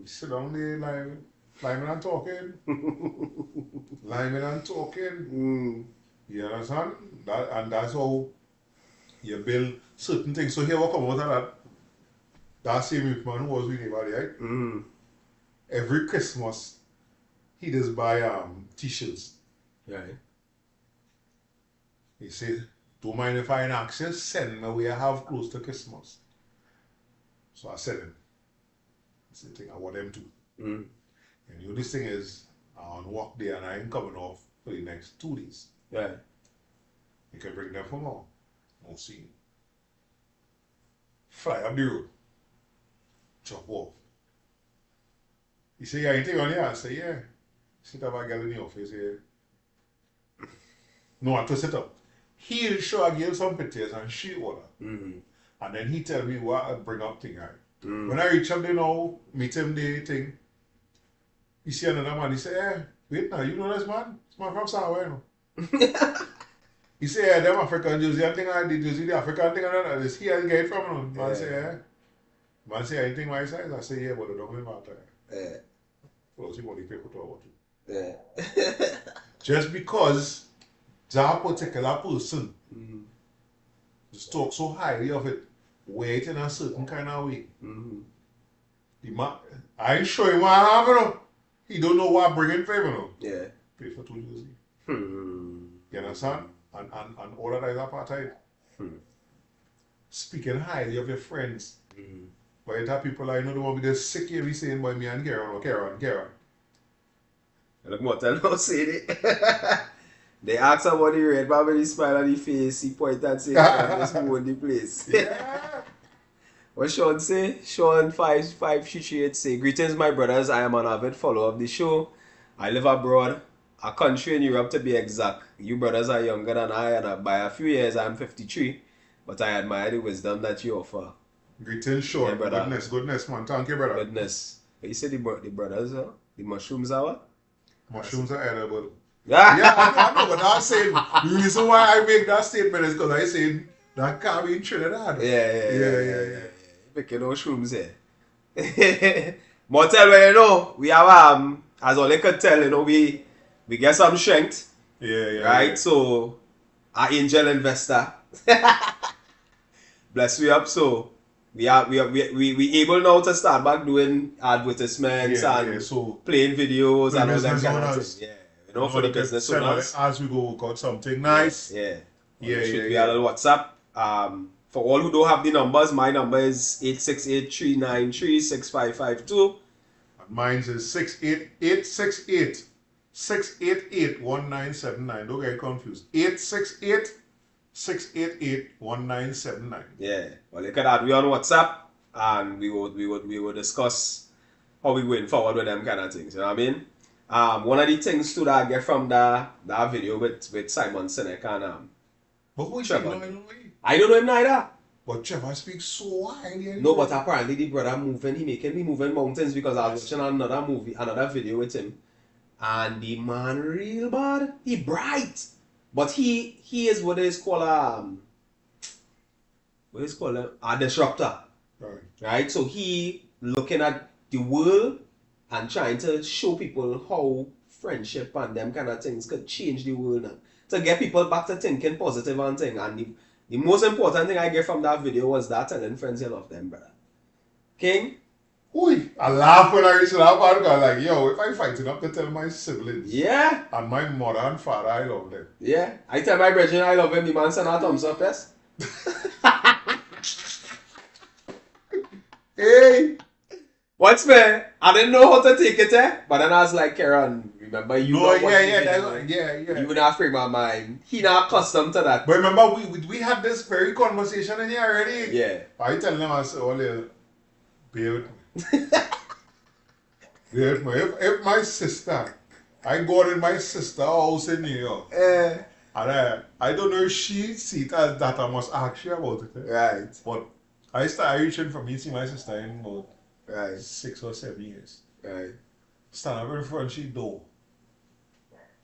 We sit down there liming and talking. Liming and talking. You understand? And that's how you build certain things. So here we come out of that. That same youth man who was with anybody, right? Every Christmas, he does buy t-shirts. Right. He said, don't mind if I ask you, send me where I have close to Christmas. So I sent him. It's the thing I want them to. And you know, this thing is, I'm on work day and I ain't coming off for the next 2 days. Right. You can bring them for more. No see. Fly up the road. Chop off. He said, yeah, anything on here? I say, yeah. Sit up a girl in the office here. No, I twist it up. He'll show a girl some pictures and she order. And then he tell me what I bring up thing, right? When I reach up there now, meet him there thing. He see another man, he say, yeah, wait now, you know this man? This man from somewhere, no? He say, yeah, them African Jersey, I think I did Jersey, the African thing, and this here I get it from, no? Man say, yeah. Man say, anything my size? I say, yeah, but it don't really matter. Yeah. Well, see what he pay for about it. Yeah. Just because that particular person just talk so highly of it, wait in a certain kind of way. The man, I ain't sure him what happened. He don't know what bringing favor now. Yeah. Pay for 2 Jersey. You understand? And all of that is apartheid. Speaking highly of your friends. But you have people like, you know, the one with the sick here, we saying, boy, me and Karen. Look what I know say it. They ask about the red, but when he smile on the face, he point and say, let's move on the place. Yeah. What Sean say? Sean 5538 say, greetings my brothers, I am an avid follower of the show. I live abroad, a country in Europe to be exact. You brothers are younger than I, and by a few years I am 53, but I admire the wisdom that you offer. Greetings, Sean. Yeah, brother. Goodness, man. Thank you, brother. Goodness. You say the brothers, the mushrooms are what? Mushrooms are edible. Yeah, Yeah, I know, but I'm saying, the reason why I make that statement is because I said that can't be in Trinidad. Yeah. Making no shrooms here. But tell me, you know, we have, as all I could tell, you know, we get some strength. Yeah. Right? So, our angel investor. Bless we up. So, we able now to start back doing advertisements and so playing videos and all that kind of owners. thing. Yeah. You know, for the business owners. As we go work out something nice. Yeah. Should be a little WhatsApp. For all who don't have the numbers, my number is 868-393-6552. And mine is 688-688-1979. Don't get confused. 868-688-1979. Yeah. Well, you can add me on WhatsApp and we will discuss how we going forward with them kind of things. You know what I mean? One of the things too that I get from that video with Simon Sinek and But who is Trevor. Trevor? I don't know him neither. But Trevor speaks so highly. No, but apparently the brother moving, he making me moving mountains because I was watching another video with him. And the man real bad. He bright. But he is what is called a disruptor. Right? So he looking at the world and trying to show people how friendship and them kind of things could change the world now. To get people back to thinking positive and thing. And the most important thing I get from that video was that telling friends you love them, brother. King? Oi, I laugh when I reach that part because like, yo, if I fight it up to tell my siblings. Yeah. And my mother and father, I love them. Yeah. I tell my brethren I love him, the man send a thumbs up, yes? Hey! What's man? I didn't know how to take it, but then I was like, Karen, remember you No, know yeah. You would not free my mind. He not accustomed to that. But remember, we had this very conversation in here already. Yeah. I tell them, I say, oh, bear with me. Bear with me. If my sister, I go in my sister's house in New York, And I don't know if she see it as that I must ask you about it. Right. But I started reaching for me, see my sister in about Right. 6 or 7 years. Right. Stand up in front of she door.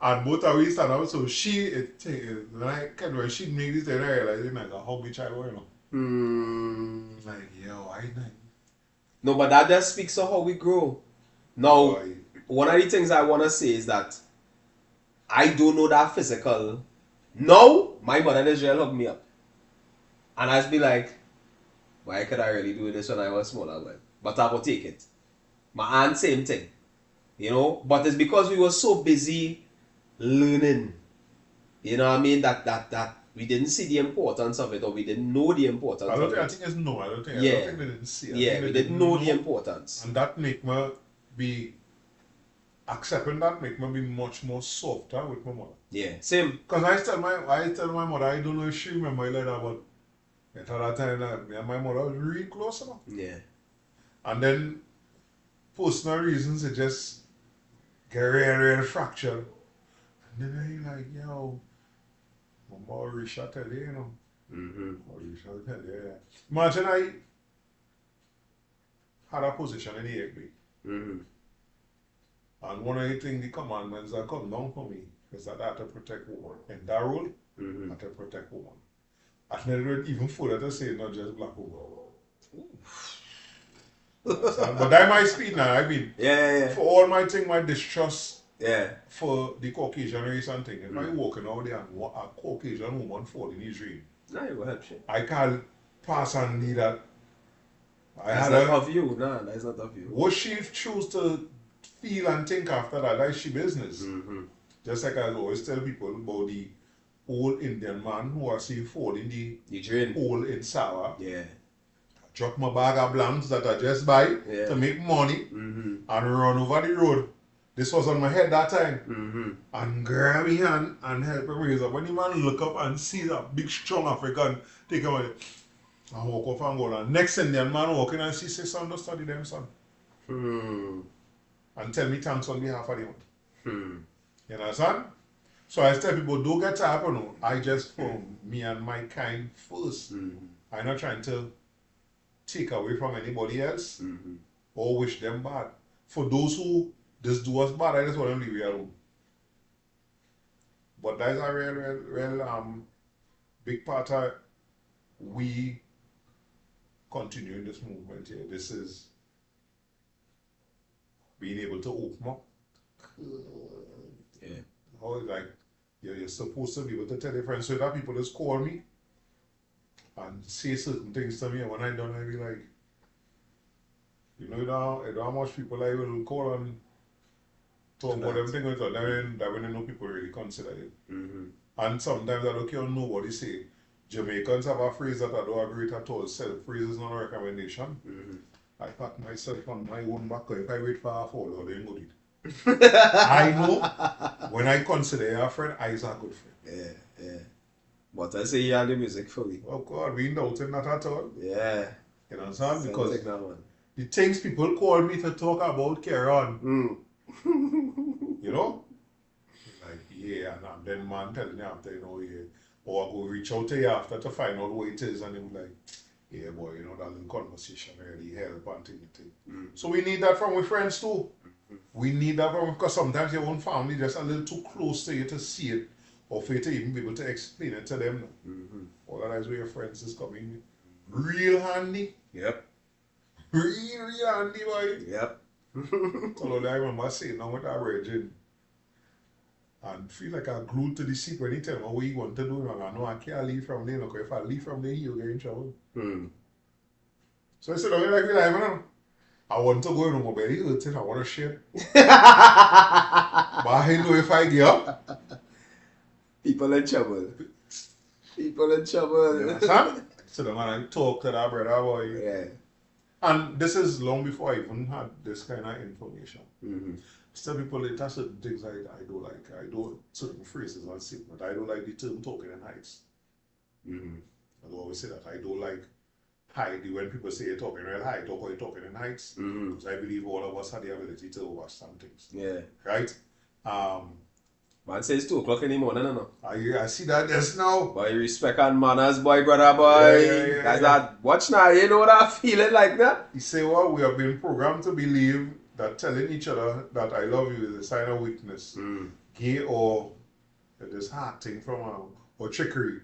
And both of we stand up, so when she make this, then I realize like a hungry child, you know. Like, yo, I know. No, but that just speaks of how we grow. Now, Boy. one of the things I want to say is that I don't know that physical. No, my mother in Israel hooked me up. And I'd be like, why could I really do this when I was smaller? Well, but I will take it. My aunt, same thing. You know, but it's because we were so busy learning. You know what I mean? That we didn't see the importance of it, or we didn't know the importance I don't of think, I it. think it's no. I don't think Yeah. they didn't see. Yeah, we didn't know the importance. And that make me be accepting that make me be much more softer with my mother. Yeah, same. Because I tell my mother, I don't know if she remember it like that, but at that time that me and my mother was really close enough. Yeah. And then personal reasons it just get real fractured. And then I like, yo, Mama Risha tell you, you know. Risha tell you, yeah. Imagine I had a position in the AFB. And one of the things, the commandments that come down for me is that I have to protect women. In that role, I have to protect women. I never even further to say not just black women. But that's my speed now. I mean, for all my thing, my distrust for the Caucasian race and thing. If I walking out there and a Caucasian woman fall in his rain, I can't pass and need that. That's not of you. No, that's not of you. What she choose to feel and think after that, that's she business. Just like I always tell people about the old Indian man who I see fall in the drain hole in Sawa. Yeah. Drop my bag of blanks that I just buy to make money and run over the road. This was on my head that time. And grab me hand and help him raise up. When the man look up and see that big strong African take him away and walk off and go on. Next Indian man walking and see say son, don't study them son. And tell me thanks on behalf of them. You understand? So I tell people don't get tired, you know. I just for me and my kind first. I'm not trying to take away from anybody else or wish them bad. For those who just do us bad, I just want them to leave you alone. But that's a real big part of we continuing this movement here. This is being able to open up. How like you're supposed to be able to tell your friends. So that people just call me and say certain things to me, and when I don't, I be like, you know how much people I will call and talk about everything with them, that when I know people really consider it. And sometimes I don't care what nobody say. Jamaicans have a phrase that I don't agree with at all. Self-praise is not a recommendation. I pat myself on my own back. If I wait for half hour, they ain't good it. I know when I consider you a friend, I is a good friend. Yeah. But I say you are the music for me. Oh God, we ain't doubting that at all. Yeah. You know what I'm saying? Because the things people call me to talk about carry on. You know? Like, yeah, and then man telling you after, you know, yeah. Or I go reach out to you after to find out what it is, and I'm like, yeah, boy, you know, that little conversation really help and thing. So we need that from our friends too. We need that from, because sometimes your own family just a little too close to you to see it, or for you to even be able to explain it to them. All that is where your friends is coming real handy. Yep. Real handy, boy. Yep. So I remember saying now with that virgin and feel like I glued to the seat when he tell me what he want to do, and I know I can't leave from there, because if I leave from there, he'll get in trouble. So I said, okay, like, I want to go in my belly, I want to shit. But I know if I get up, people in trouble. People in trouble. You understand? So then when I talk to that brother boy, Yeah. and this is long before I even had this kind of information. Still people later certain things I do like. I do certain phrases and statements. I don't like the term talking in heights. I always say that. I don't like high when people say you're talking real high, talk or you're talking in heights. Because I believe all of us have the ability to overstand things. Yeah. Right? But Man says 2 o'clock in the morning, no? I see that just now. Boy, respect and manners, boy, brother, boy. Yeah. Guys, that watch now, you know that feeling like that? He say, well, we have been programmed to believe that telling each other that I love you is a sign of weakness, gay or this hard thing from or trickery.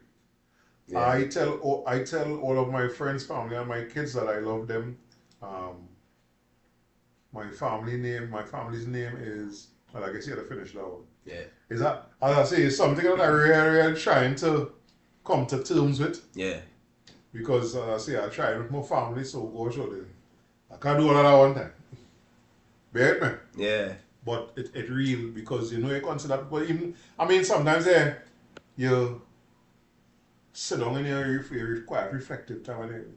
Yeah. I tell all of my friends, family, and my kids that I love them. My family's name is, well, I guess you had to finish that one. Yeah. Is that, as I say, it's something that I really trying to come to terms with. Yeah. Because, as I say, I try with my family, so go show them. I can't do all of that one time. Bear with me. Yeah. But it real, because you know you consider people even, I mean, sometimes you sit down in your quiet, reflective time and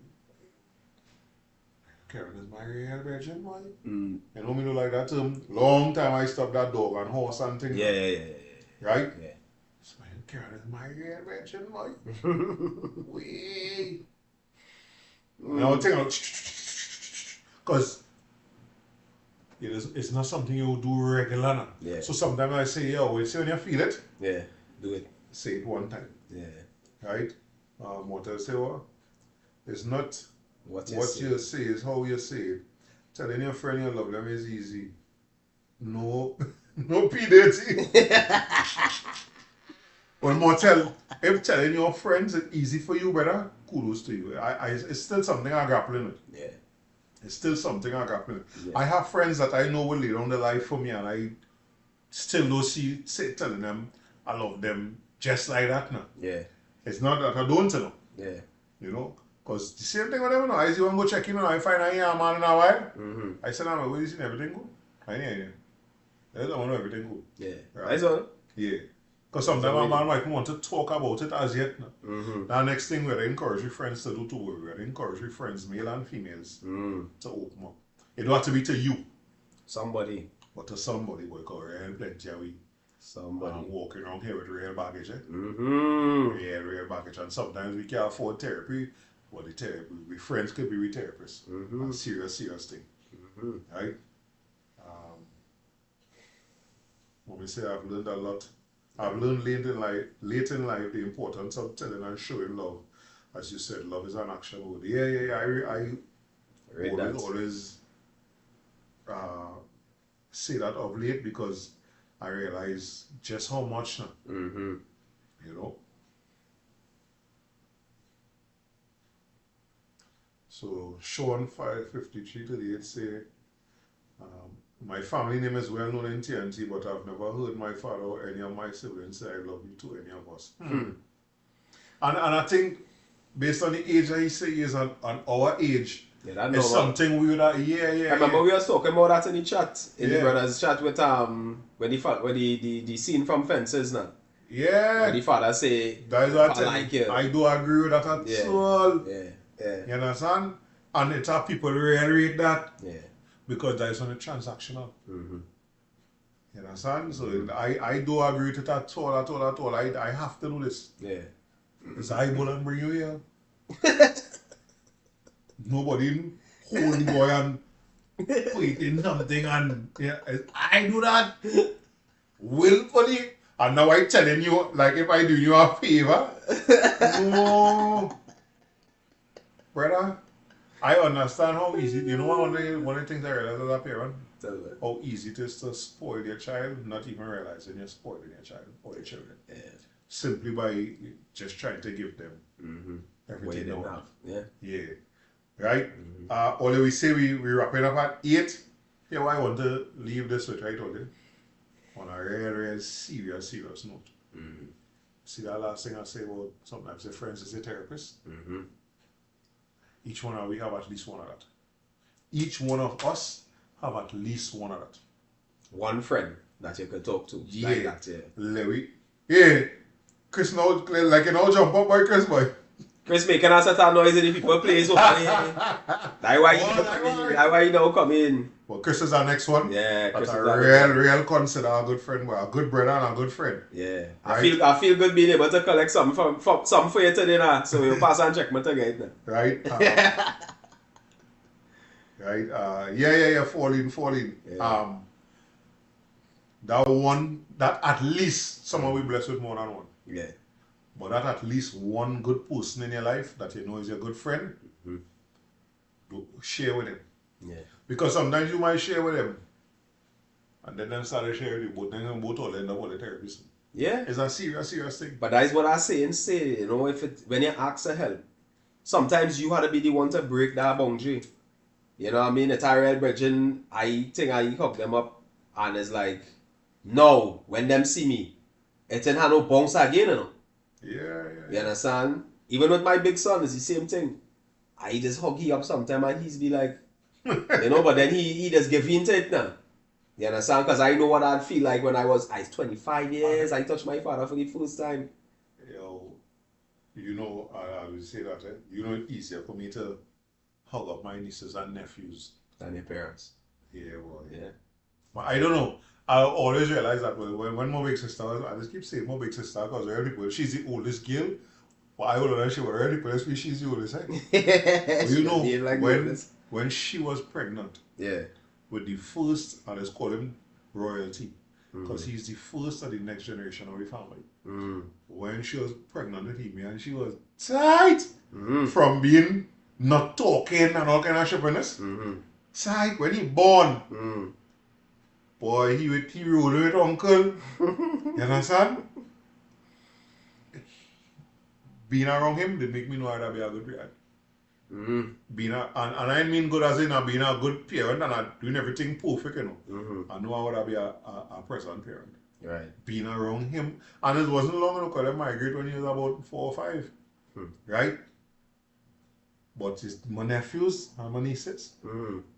Karen is my real virgin, boy. You know me do like that term. Long time I stopped that dog and horse and things. Yeah. Right? Yeah. So, Karen is my real virgin, boy. Wee. Now think about, because it's not something you do regular now. Yeah. So sometimes I say, yo, see when you feel it, Yeah. Do it. say it one time. Yeah. Right? What I say, well, it's not What what you say, it's how you say it. Telling your friend you love them is easy. No, no P dirty. One more if telling your friends it's easy for you, brother, kudos to you. It's still something I grappling with. Yeah. It's still something I grappling with. Yeah. I have friends that I know will lay down their life for me, and I still don't telling them I love them just like that now. Yeah. It's not that I don't know. Yeah. You know? Because the same thing with them, I see one go check in and I find a man in a while. I said, I'm where you seen everything good? I know. I don't know everything good. Yeah. Right. That's all. Yeah. Because sometimes a man might want to talk about it as yet. The next thing we're encourage your friends to do too. We're encourage your friends, male and females, to open up. It don't have to be to you, Somebody. but to somebody. Because real plenty of we Somebody. walking around here with real baggage. Mm-hmm. Yeah, real baggage. And sometimes we can't afford therapy. Well, the therapy, we friends could be with therapists. A serious thing. Right? When we say I've learned a lot, I've learned late in life the importance of telling and showing love. As you said, love is an action word. Yeah. I always say that of late because I realize just how much now. You know? So Sean 553 38 say, my family name is well known in TNT, but I've never heard my father or any of my siblings say I love you to any of us. And I think based on the age that he say he is on our age, it's something we would have, I remember we were talking about that in the chat, in the brothers chat with when the scene from Fences now. Yeah. When the father say, that is what I do agree with that at all. Yeah. You understand? And it's how people really read that. Yeah. Because that is on a transactional. You understand? So I do agree with it at all. I have to do this. Yeah. It's I will and bring you here. Nobody holding boy and putting something and I do that willfully. And now I telling you, like if I do you a favor. No. Brother, I understand how easy, you know one of the things I realize as a parent? How easy it is to spoil your child, not even realizing you're spoiling your child or your children. Yeah. Simply by just trying to give them everything they want. Yeah. Right? Although we say we wrapping up at 8, here I want to leave this with, right, Oli? On a real serious note. See that last thing I say about sometimes your friends is a therapist? Each one of we have at least one of that. Each one of us have at least one of that. One friend that you could talk to. Like that, Larry. Yeah. Chris now, like you know, jump up by Chris, boy. Chris making a certain noise in the people place. That's why you now come in. Well, Chris is our next one. Yeah, Chris that's a real consider a good friend, boy. A good brother and a good friend. Yeah. Right? I feel good being able to collect something for you today now. So you pass and check me to get it. Right? Right? Yeah, fall in. Yeah. that at least someone will be blessed with more than one. Yeah. But that at least one good person in your life that you know is your good friend, share with him. Yeah. Because sometimes you might share with them, and then them start to share with you, but then them both all end up with a therapist. Yeah. It's a serious thing. But that is what I say and say, you know, when you ask for help, sometimes you have to be the one to break that boundary. You know what I mean? It's a real bridging. I think I hook them up and it's like, no, when them see me, it ain't have no bounce again, you know. Yeah. You understand? Even with my big son, it's the same thing. I just hug he up sometime and he's be like, you know, but then he just give in to it now. You understand? Because I know what I'd feel like when I was 25 years, I touched my father for the first time. Yo, you know, I will say that, you know, it's easier for me to hug up my nieces and nephews than your parents. Yeah, well, Yeah. But I don't know. I always realize that when my big sister, I just keep saying my big sister because real people, she's the oldest girl. But I older than she was real people, she's the oldest. But you know, like when she was pregnant, yeah, with the first, and let's call him royalty, because he's the first of the next generation of the family. When she was pregnant with him, and she was tight from being not talking and all kind of shippiness. Tight when he born. Boy, he rolled with uncle. You understand? Being around him did make me know how to be a good parent. Being and I mean good as in being a good parent and doing everything perfect, you know. I know how to be a present parent. Right. Being around him. And it wasn't long enough because I migrated when he was about 4 or 5. Right? But it's my nephews and my nieces.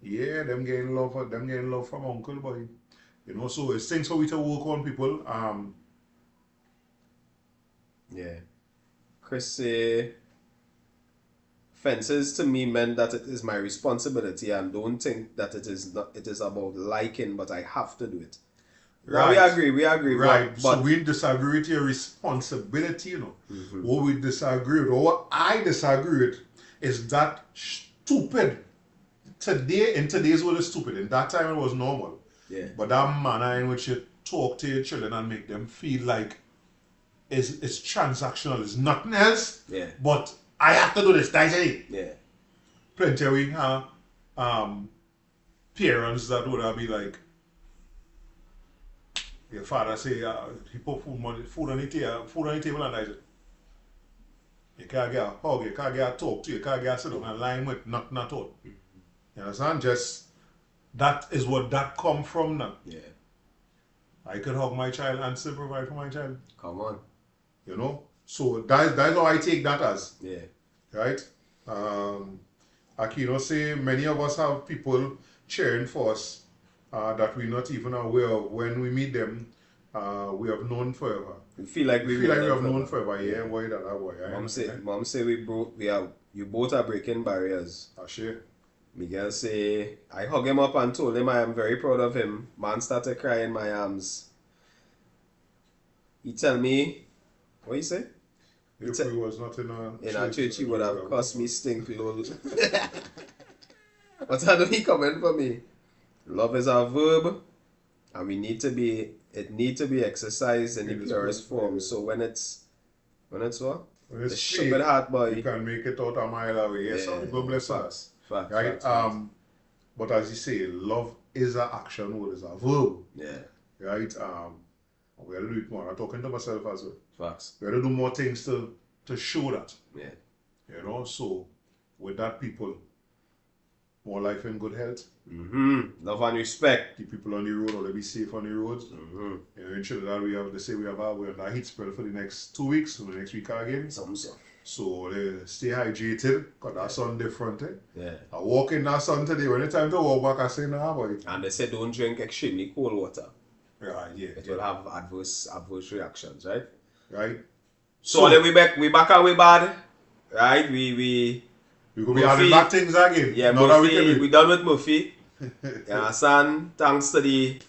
Yeah, them getting love from uncle boy. You know, so it's things for we to work on, people. Yeah. Chris say, fences to me meant that it is my responsibility and don't think that it is about liking, but I have to do it. Right. Now we agree. Right. But so we disagree with your responsibility, you know. What we disagree with, or what I disagree with, is that stupid. In today's world, it's stupid. In that time, it was normal. Yeah. But that manner in which you talk to your children and make them feel like it's transactional, it's nothing else. Yeah. But I have to do this, that's it. Yeah. Plenty we have parents that would be like, your father say he put food on the table and that's it. You can't get a hug, you can't get a talk to, you can't get a sit down and line with, nothing at all. You understand? Just that is what that come from now. Yeah. I could hug my child and still provide for my child. Come on. You know? So that's how I take that as. Yeah. Right? Aquino say many of us have people cheering for us that we're not even aware of. When we meet them, we have known forever. We feel like we have known forever. Yeah, boy, that boy. Mom say you both are breaking barriers. Sure. Miguel say, I hug him up and told him I am very proud of him. Man started crying in my arms. He tell me, what you say? If he was not in a church, he would have cost me stink lol. But how do he comment for me? Love is a verb, and it need to be exercised in the purest form. So when it's what? When it's stupid heart boy. You can make it out a mile away. Yes, some people bless us. Right? Fact. But as you say, love is an action word, is a verb. Yeah. Right? We have to do it more. I'm talking to myself as well. Facts. We have to do more things to show that. Yeah. You know, so with that, people, more life and good health. Love and respect. Keep people on the road, or they be safe on the roads. You know, ensure that we have that heat spell for the next 2 weeks, so the next week again. So stay hydrated, because that sun different. Yeah. I walk in that sun today, when it's time to walk back, I say, nah, boy. And they say don't drink extremely cold water. Right, yeah. It will have adverse reactions, right? Right. So then we back and we bad. Right? We gonna be adding back things again. Yeah, Murphy, we done with Murphy. You understand? Thanks to the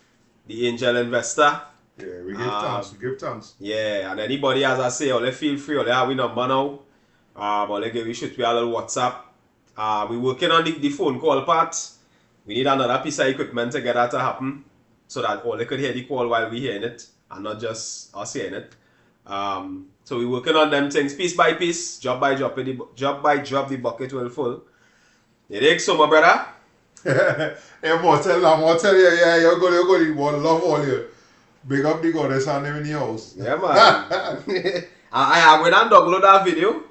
angel investor. Yeah, we give thanks. Yeah, and anybody, as I say, only feel free, only have we number now. We should be a little WhatsApp. We working on the phone call part. We need another piece of equipment to get that to happen. so that all they could hear the call while we hearing it, and not just us hearing it. So we're working on them things piece by piece, job by job. The bucket will full. You dig so, my brother? Hey, more tell you, yeah, you're good, one love all you. Big up the goddess and them in the house. Yeah, man. I went and download that video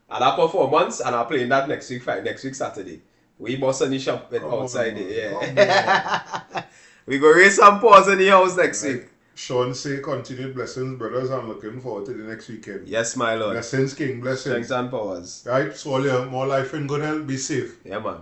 and that performance, and I'm playing that next week Saturday. We boss in the shop outside there, yeah. We go raise some paws in the house next week. Sean say continued blessings, brothers. I'm looking forward to the next weekend. Yes, my lord. Blessings, King, blessings. Strength and powers. Right, so all you more life and good health, be safe. Yeah, man.